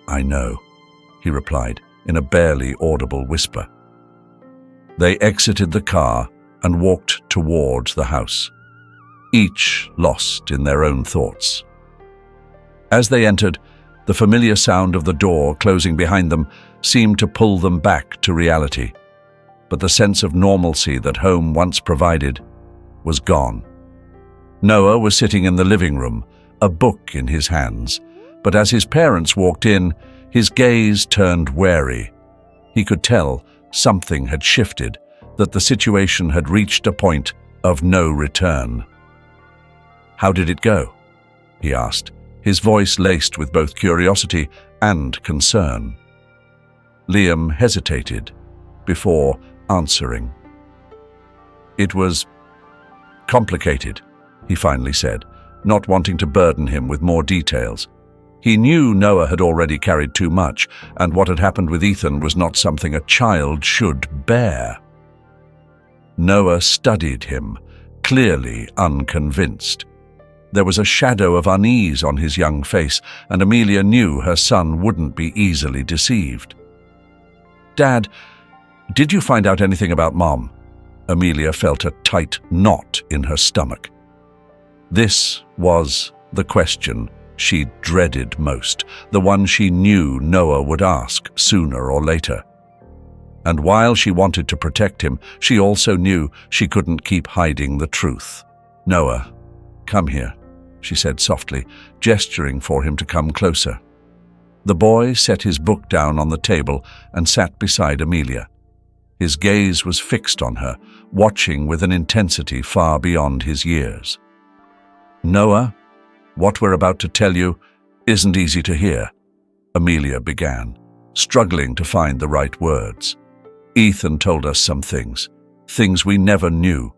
Speaker 1: I know," he replied in a barely audible whisper. They exited the car and walked towards the house, each lost in their own thoughts. As they entered, the familiar sound of the door closing behind them seemed to pull them back to reality. But the sense of normalcy that home once provided was gone. Noah was sitting in the living room, a book in his hands, but as his parents walked in, his gaze turned wary. He could tell something had shifted, that the situation had reached a point of no return. "How did it go?" he asked, his voice laced with both curiosity and concern. Liam hesitated before answering. "It was complicated," he finally said, not wanting to burden him with more details. He knew Noah had already carried too much, and what had happened with Ethan was not something a child should bear. Noah studied him, clearly unconvinced. There was a shadow of unease on his young face, and Amelia knew her son wouldn't be easily deceived. "Dad, did you find out anything about Mom?" Amelia felt a tight knot in her stomach. This was the question she dreaded most, the one she knew Noah would ask sooner or later. And while she wanted to protect him, she also knew she couldn't keep hiding the truth. "Noah, come here," she said softly, gesturing for him to come closer. The boy set his book down on the table and sat beside Amelia. His gaze was fixed on her, watching with an intensity far beyond his years. "Noah, what we're about to tell you isn't easy to hear," Amelia began, struggling to find the right words. "Ethan told us some things we never knew,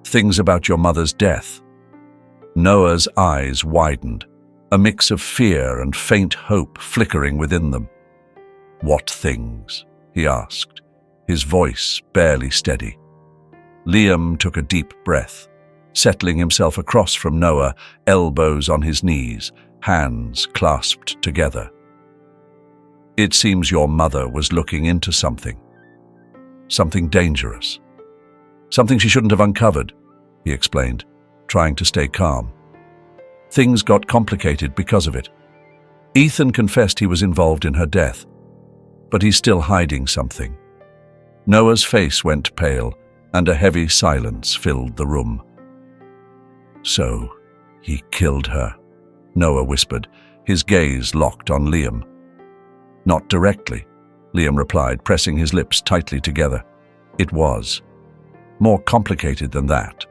Speaker 1: things about your mother's death." Noah's eyes widened, a mix of fear and faint hope flickering within them. "What things?" he asked, his voice barely steady. Liam took a deep breath, settling himself across from Noah, elbows on his knees, hands clasped together. "It seems your mother was looking into something dangerous. Something she shouldn't have uncovered," he explained, trying to stay calm. "Things got complicated because of it. Ethan confessed he was involved in her death, but he's still hiding something. Noah's face went pale, and a heavy silence filled the room. "So, he killed her," Noah whispered, his gaze locked on Liam. "Not directly," Liam replied, pressing his lips tightly together. "It was more complicated than that."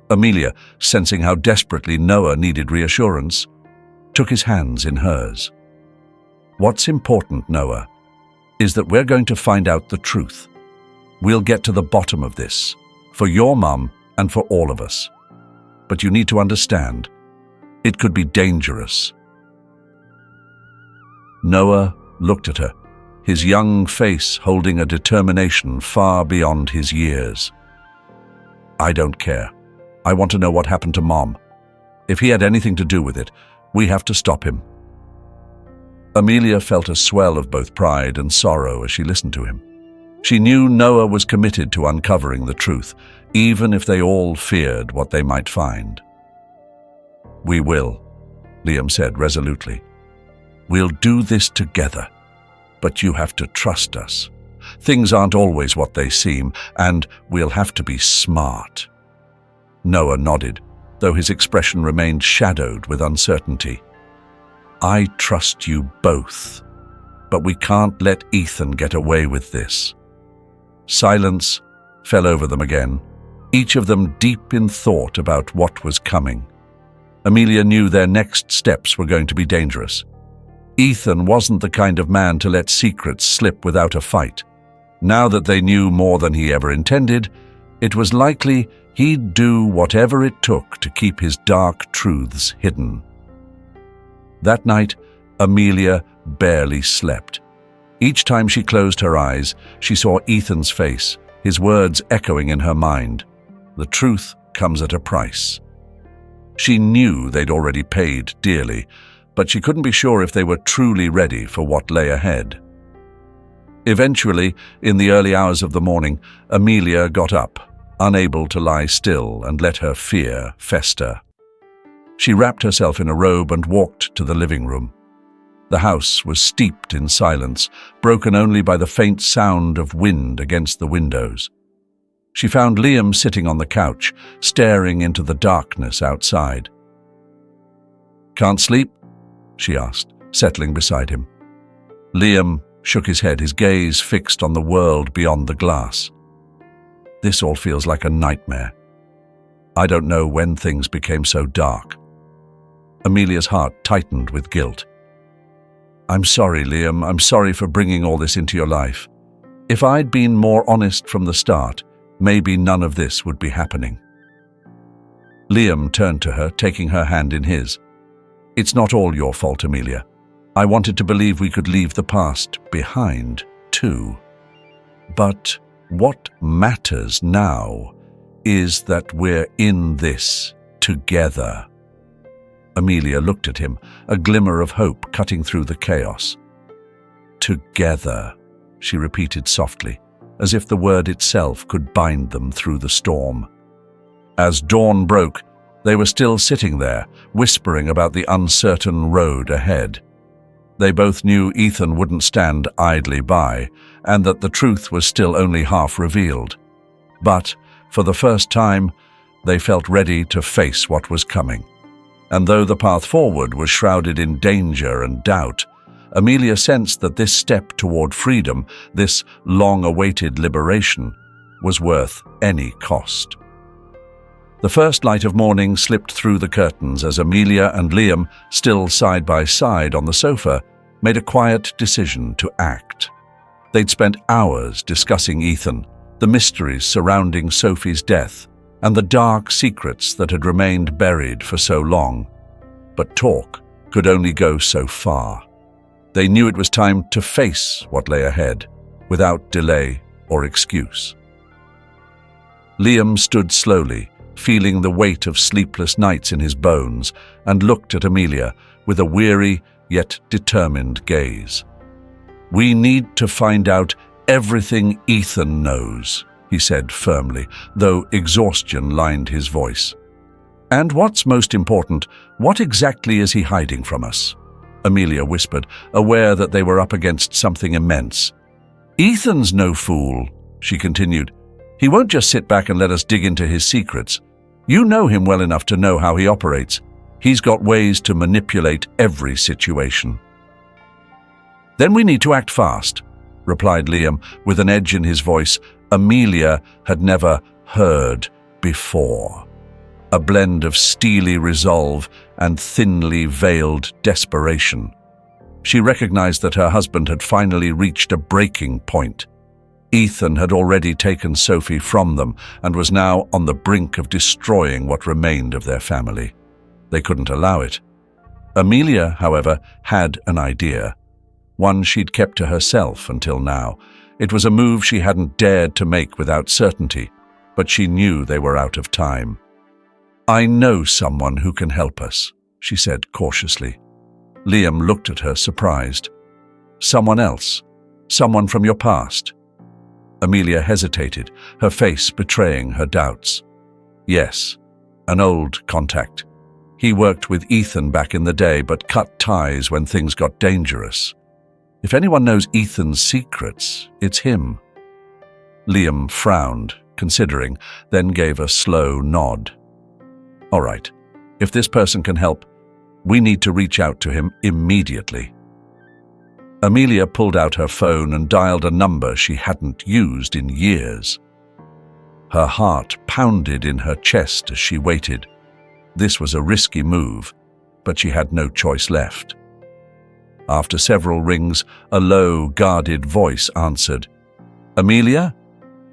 Speaker 1: Amelia, sensing how desperately Noah needed reassurance, took his hands in hers. "What's important, Noah, is that we're going to find out the truth. We'll get to the bottom of this, for your mum and for all of us. But you need to understand, it could be dangerous." Noah looked at her, his young face holding a determination far beyond his years. "I don't care. I want to know what happened to Mom. If he had anything to do with it, we have to stop him." Amelia felt a swell of both pride and sorrow as she listened to him. She knew Noah was committed to uncovering the truth, even if they all feared what they might find. "We will," Liam said resolutely. "We'll do this together, but you have to trust us. Things aren't always what they seem, and we'll have to be smart." Noah nodded, though his expression remained shadowed with uncertainty. "I trust you both, but we can't let Ethan get away with this." Silence fell over them again, each of them deep in thought about what was coming. Amelia knew their next steps were going to be dangerous. Ethan wasn't the kind of man to let secrets slip without a fight. Now that they knew more than he ever intended, it was likely he'd do whatever it took to keep his dark truths hidden. That night, Amelia barely slept. Each time she closed her eyes, she saw Ethan's face, his words echoing in her mind. The truth comes at a price. She knew they'd already paid dearly, but she couldn't be sure if they were truly ready for what lay ahead. Eventually, in the early hours of the morning, Amelia got up, unable to lie still and let her fear fester. She wrapped herself in a robe and walked to the living room. The house was steeped in silence, broken only by the faint sound of wind against the windows. She found Liam sitting on the couch, staring into the darkness outside. "Can't sleep?" she asked, settling beside him. Liam shook his head, his gaze fixed on the world beyond the glass. "This all feels like a nightmare. I don't know when things became so dark." Amelia's heart tightened with guilt. "I'm sorry, Liam. I'm sorry for bringing all this into your life. If I'd been more honest from the start, maybe none of this would be happening." Liam turned to her, taking her hand in his. "It's not all your fault, Amelia. I wanted to believe we could leave the past behind, too. But what matters now is that we're in this together." Amelia looked at him, a glimmer of hope cutting through the chaos. "Together," she repeated softly, as if the word itself could bind them through the storm. As dawn broke, they were still sitting there, whispering about the uncertain road ahead. They both knew Ethan wouldn't stand idly by, and that the truth was still only half revealed. But, for the first time, they felt ready to face what was coming. And though the path forward was shrouded in danger and doubt, Amelia sensed that this step toward freedom, this long-awaited liberation, was worth any cost. The first light of morning slipped through the curtains as Amelia and Liam, still side by side on the sofa, made a quiet decision to act. They'd spent hours discussing Ethan, the mysteries surrounding Sophie's death, and the dark secrets that had remained buried for so long. But talk could only go so far. They knew it was time to face what lay ahead, without delay or excuse. Liam stood slowly, feeling the weight of sleepless nights in his bones, and looked at Amelia with a weary yet determined gaze. "We need to find out everything Ethan knows," he said firmly, though exhaustion lined his voice. "And what's most important, what exactly is he hiding from us? Amelia whispered, aware that they were up against something immense. "Ethan's no fool," she continued. "He won't just sit back and let us dig into his secrets. You know him well enough to know how he operates. He's got ways to manipulate every situation." "Then we need to act fast," replied Liam, with an edge in his voice Amelia had never heard before. A blend of steely resolve and thinly veiled desperation. She recognized that her husband had finally reached a breaking point. Ethan had already taken Sophie from them and was now on the brink of destroying what remained of their family. They couldn't allow it. Amelia, however, had an idea. One she'd kept to herself until now. It was a move she hadn't dared to make without certainty, but she knew they were out of time. "I know someone who can help us," she said cautiously. Liam looked at her, surprised. "Someone else? Someone from your past?" Amelia hesitated, her face betraying her doubts. "Yes, an old contact. He worked with Ethan back in the day, but cut ties when things got dangerous. If anyone knows Ethan's secrets, it's him." Liam frowned, considering, then gave a slow nod. "All right, if this person can help, we need to reach out to him immediately." Amelia pulled out her phone and dialed a number she hadn't used in years. Her heart pounded in her chest as she waited. This was a risky move, but she had no choice left. After several rings, a low, guarded voice answered. "Amelia?"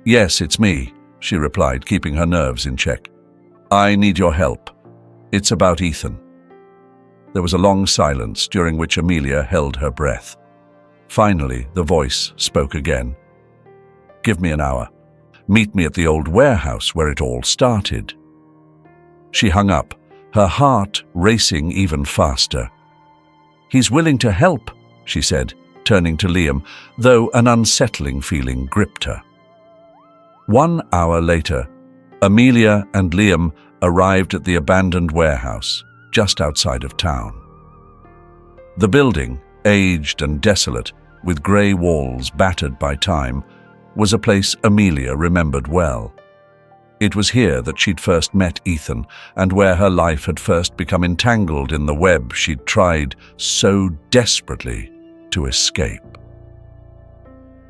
Speaker 1: "Yes, it's me," she replied, keeping her nerves in check. "I need your help. It's about Ethan." There was a long silence, during which Amelia held her breath. Finally, the voice spoke again. "Give me an hour. Meet me at the old warehouse where it all started." She hung up, her heart racing even faster. "He's willing to help," she said, turning to Liam, though an unsettling feeling gripped her. 1 hour later, Amelia and Liam arrived at the abandoned warehouse, just outside of town. The building, aged and desolate, with grey walls battered by time, was a place Amelia remembered well. It was here that she'd first met Ethan, and where her life had first become entangled in the web she'd tried so desperately to escape.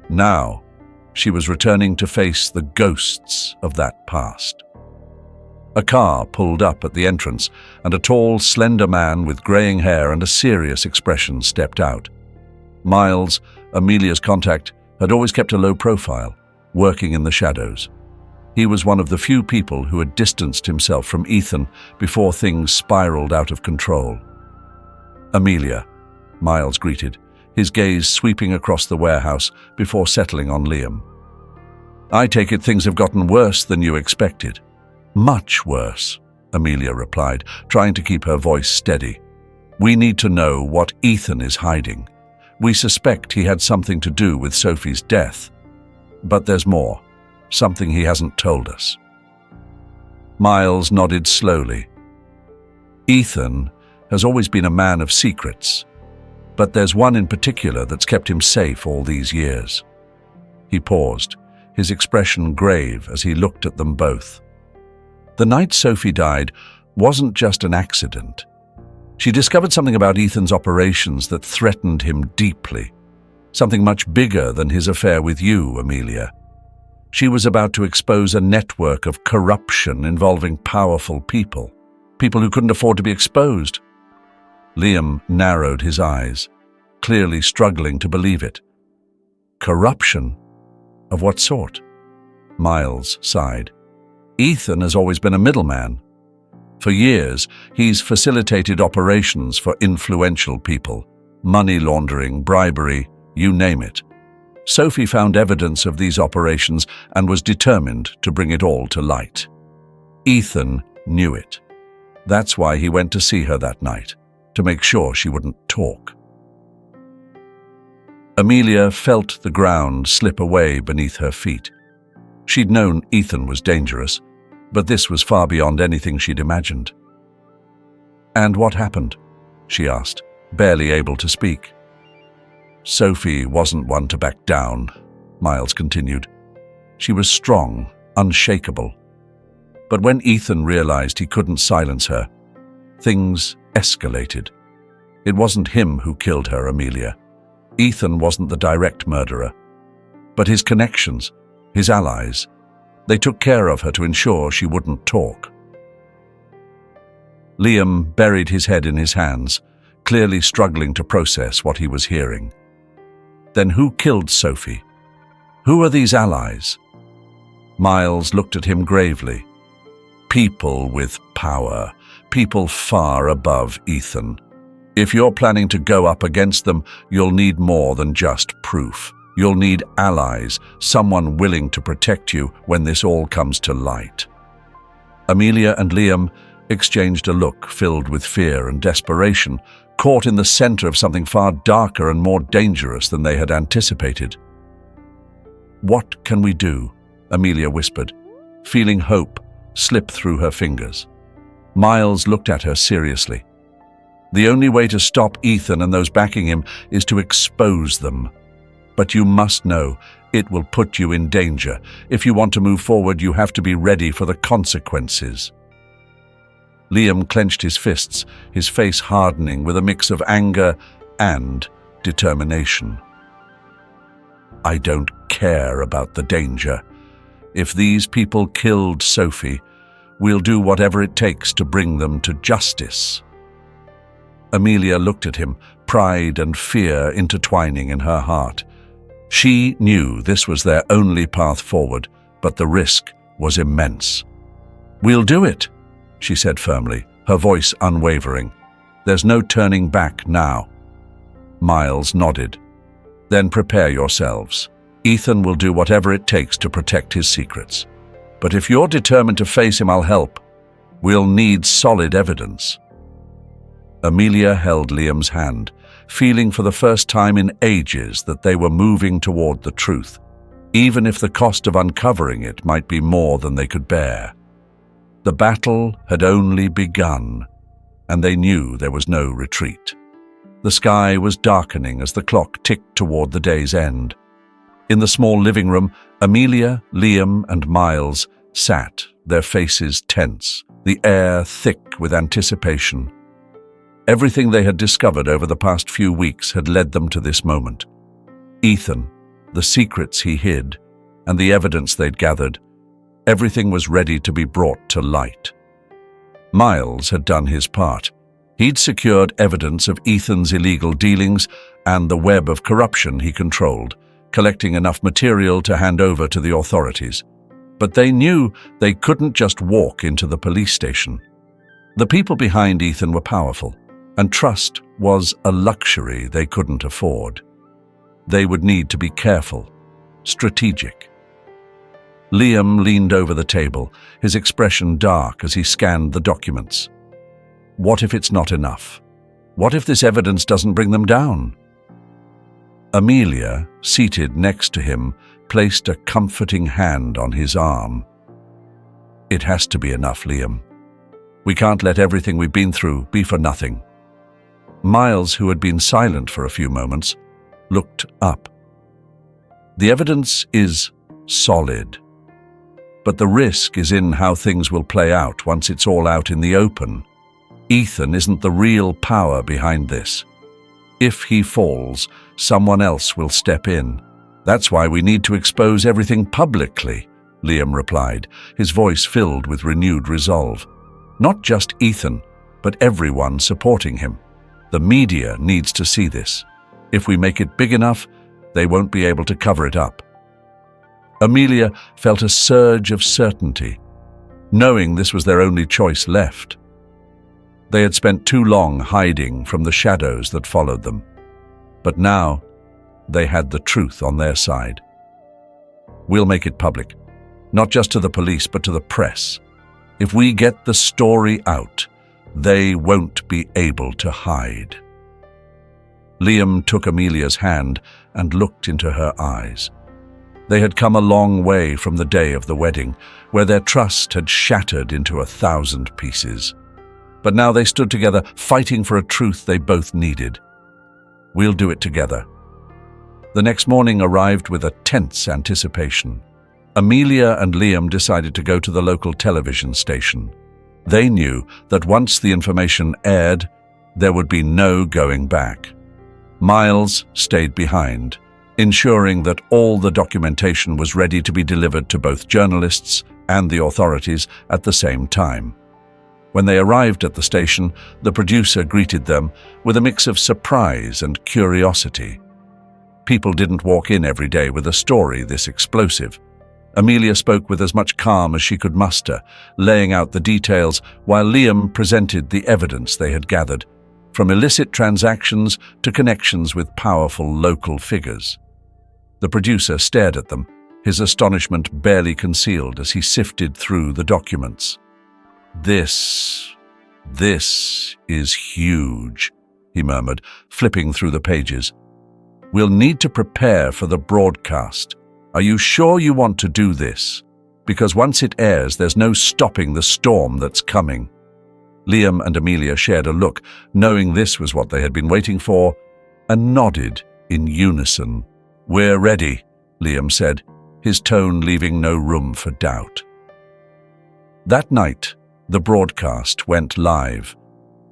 Speaker 1: Now, she was returning to face the ghosts of that past. A car pulled up at the entrance, and a tall, slender man with greying hair and a serious expression stepped out. Miles, Amelia's contact, had always kept a low profile, working in the shadows. He was one of the few people who had distanced himself from Ethan before things spiraled out of control. "Amelia," Miles greeted, his gaze sweeping across the warehouse before settling on Liam. "I take it things have gotten worse than you expected." "Much worse," Amelia replied, trying to keep her voice steady. "We need to know what Ethan is hiding. We suspect he had something to do with Sophie's death. But there's more, something he hasn't told us." Miles nodded slowly. "Ethan has always been a man of secrets, but there's one in particular that's kept him safe all these years." He paused, his expression grave as he looked at them both. The night Sophie died wasn't just an accident. She discovered something about Ethan's operations that threatened him deeply, something much bigger than his affair with you, Amelia. She was about to expose a network of corruption involving powerful people who couldn't afford to be exposed. Liam narrowed his eyes, clearly struggling to believe it. "Corruption? Of what sort?" Miles sighed. "Ethan has always been a middleman. For years, he's facilitated operations for influential people, money laundering, bribery, you name it. Sophie found evidence of these operations and was determined to bring it all to light. Ethan knew it. That's why he went to see her that night, to make sure she wouldn't talk." Amelia felt the ground slip away beneath her feet. She'd known Ethan was dangerous, but this was far beyond anything she'd imagined. "And what happened?" she asked, barely able to speak. Sophie wasn't one to back down, Miles continued. She was strong, unshakable. But when Ethan realized he couldn't silence her, things escalated. It wasn't him who killed her, Amelia. Ethan wasn't the direct murderer. But his connections, his allies, they took care of her to ensure she wouldn't talk. Liam buried his head in his hands, clearly struggling to process what he was hearing. Then who killed Sophie? Who are these allies? Miles looked at him gravely. People with power, people far above Ethan. If you're planning to go up against them, you'll need more than just proof. You'll need allies, someone willing to protect you when this all comes to light. Amelia and Liam exchanged a look filled with fear and desperation, caught in the center of something far darker and more dangerous than they had anticipated. "What can we do?" Amelia whispered, feeling hope slip through her fingers. Miles looked at her seriously. "The only way to stop Ethan and those backing him is to expose them. But you must know, it will put you in danger. If you want to move forward, you have to be ready for the consequences." Liam clenched his fists, his face hardening with a mix of anger and determination. "I don't care about the danger. If these people killed Sophie, we'll do whatever it takes to bring them to justice." Amelia looked at him, pride and fear intertwining in her heart. She knew this was their only path forward, but the risk was immense. "We'll do it," she said firmly, her voice unwavering. "There's no turning back now." Miles nodded. "Then prepare yourselves. Ethan will do whatever it takes to protect his secrets. But if you're determined to face him, I'll help. We'll need solid evidence." Amelia held Liam's hand, feeling for the first time in ages that they were moving toward the truth, even if the cost of uncovering it might be more than they could bear. The battle had only begun, and they knew there was no retreat. The sky was darkening as the clock ticked toward the day's end. In the small living room, Amelia, Liam, and Miles sat, their faces tense, the air thick with anticipation. Everything they had discovered over the past few weeks had led them to this moment. Ethan, the secrets he hid, and the evidence they'd gathered, everything was ready to be brought to light. Miles had done his part. He'd secured evidence of Ethan's illegal dealings and the web of corruption he controlled, collecting enough material to hand over to the authorities. But they knew they couldn't just walk into the police station. The people behind Ethan were powerful, and trust was a luxury they couldn't afford. They would need to be careful, strategic. Liam leaned over the table, his expression dark as he scanned the documents. What if it's not enough? What if this evidence doesn't bring them down? Amelia, seated next to him, placed a comforting hand on his arm. "It has to be enough, Liam. We can't let everything we've been through be for nothing." Miles, who had been silent for a few moments, looked up. "The evidence is solid, but the risk is in how things will play out once it's all out in the open. Ethan isn't the real power behind this. If he falls, someone else will step in. That's why we need to expose everything publicly," Liam replied, his voice filled with renewed resolve. "Not just Ethan, but everyone supporting him. The media needs to see this. If we make it big enough, they won't be able to cover it up." Amelia felt a surge of certainty, knowing this was their only choice left. They had spent too long hiding from the shadows that followed them. But now, they had the truth on their side. "We'll make it public, not just to the police, but to the press. If we get the story out, they won't be able to hide." Liam took Amelia's hand and looked into her eyes. They had come a long way from the day of the wedding, where their trust had shattered into 1,000 pieces. But now they stood together, fighting for a truth they both needed. We'll do it together. The next morning arrived with a tense anticipation. Amelia and Liam decided to go to the local television station. They knew that once the information aired, there would be no going back. Miles stayed behind, ensuring that all the documentation was ready to be delivered to both journalists and the authorities at the same time. When they arrived at the station, the producer greeted them with a mix of surprise and curiosity. People didn't walk in every day with a story this explosive. Amelia spoke with as much calm as she could muster, laying out the details while Liam presented the evidence they had gathered, from illicit transactions to connections with powerful local figures. The producer stared at them, his astonishment barely concealed as he sifted through the documents. This is huge, he murmured, flipping through the pages. We'll need to prepare for the broadcast. Are you sure you want to do this? Because once it airs, there's no stopping the storm that's coming. Liam and Amelia shared a look, knowing this was what they had been waiting for, and nodded in unison. We're ready, Liam said, his tone leaving no room for doubt. That night, the broadcast went live.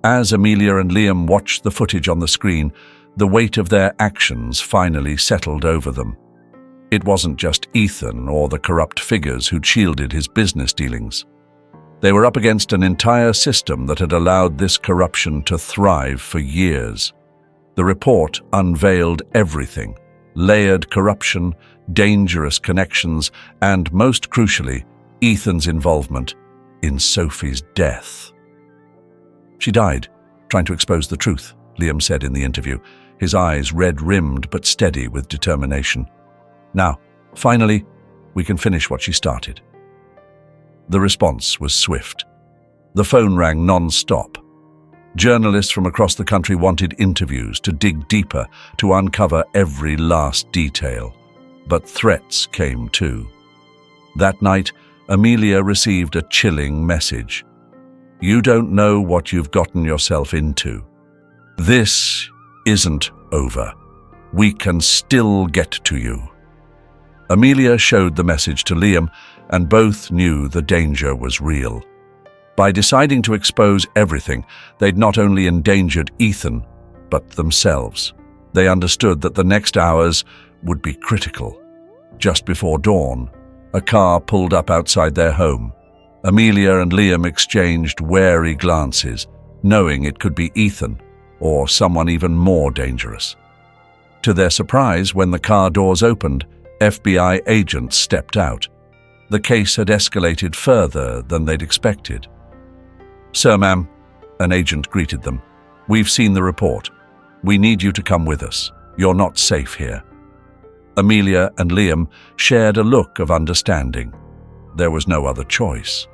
Speaker 1: As Amelia and Liam watched the footage on the screen, the weight of their actions finally settled over them. It wasn't just Ethan or the corrupt figures who'd shielded his business dealings. They were up against an entire system that had allowed this corruption to thrive for years. The report unveiled everything: layered corruption, dangerous connections, and, most crucially, Ethan's involvement in Sophie's death. She died, trying to expose the truth, Liam said in the interview, his eyes red-rimmed but steady with determination. Now, finally, we can finish what she started. The response was swift. The phone rang non-stop. Journalists from across the country wanted interviews to dig deeper, to uncover every last detail. But threats came too. That night, Amelia received a chilling message. You don't know what you've gotten yourself into. This isn't over. We can still get to you. Amelia showed the message to Liam, and both knew the danger was real. By deciding to expose everything, they'd not only endangered Ethan, but themselves. They understood that the next hours would be critical. Just before dawn, a car pulled up outside their home. Amelia and Liam exchanged wary glances, knowing it could be Ethan or someone even more dangerous. To their surprise, when the car doors opened, FBI agents stepped out. The case had escalated further than they'd expected. Sir, ma'am, an agent greeted them. We've seen the report. We need you to come with us. You're not safe here. Amelia and Liam shared a look of understanding. There was no other choice.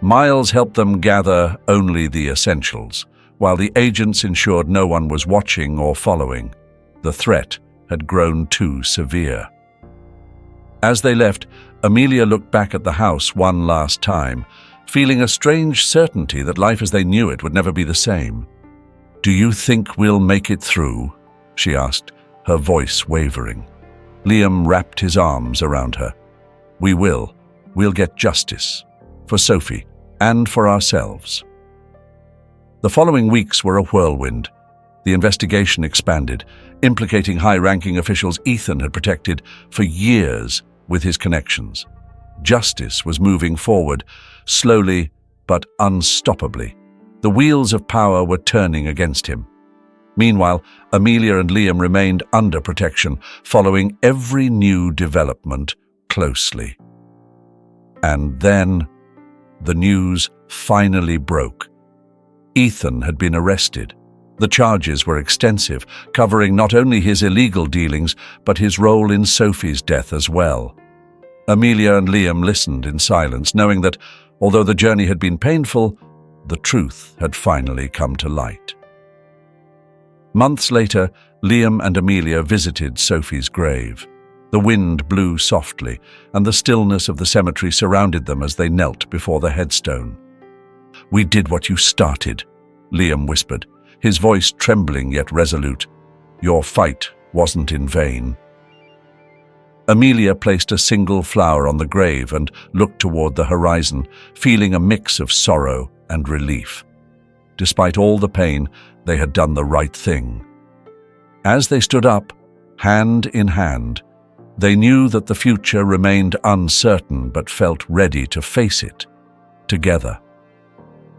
Speaker 1: Miles helped them gather only the essentials, while the agents ensured no one was watching or following. The threat had grown too severe. As they left, Amelia looked back at the house one last time, feeling a strange certainty that life as they knew it would never be the same. Do you think we'll make it through? She asked, her voice wavering. Liam wrapped his arms around her. We will. We'll get justice. For Sophie, and for ourselves. The following weeks were a whirlwind. The investigation expanded, implicating high-ranking officials Ethan had protected for years with his connections. Justice was moving forward, slowly but unstoppably. The wheels of power were turning against him. Meanwhile, Amelia and Liam remained under protection, following every new development closely. And then the news finally broke. Ethan had been arrested. The charges were extensive, covering not only his illegal dealings, but his role in Sophie's death as well. Amelia and Liam listened in silence, knowing that, although the journey had been painful, the truth had finally come to light. Months later, Liam and Amelia visited Sophie's grave. The wind blew softly, and the stillness of the cemetery surrounded them as they knelt before the headstone. "We did what you started," Liam whispered, his voice trembling yet resolute. "Your fight wasn't in vain." Amelia placed a single flower on the grave and looked toward the horizon, feeling a mix of sorrow and relief. Despite all the pain, they had done the right thing. As they stood up, hand in hand, they knew that the future remained uncertain but felt ready to face it together.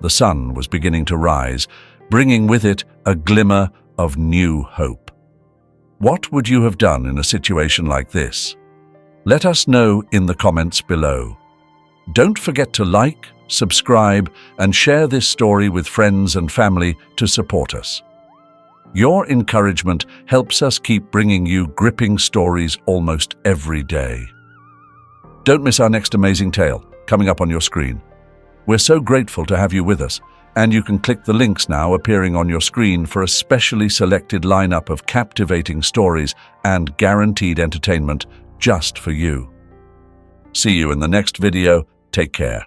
Speaker 1: The sun was beginning to rise, bringing with it a glimmer of new hope. What would you have done in a situation like this? Let us know in the comments below. Don't forget to like, subscribe, and share this story with friends and family to support us. Your encouragement helps us keep bringing you gripping stories almost every day. Don't miss our next amazing tale, coming up on your screen. We're so grateful to have you with us, and you can click the links now appearing on your screen for a specially selected lineup of captivating stories and guaranteed entertainment just for you. See you in the next video. Take care.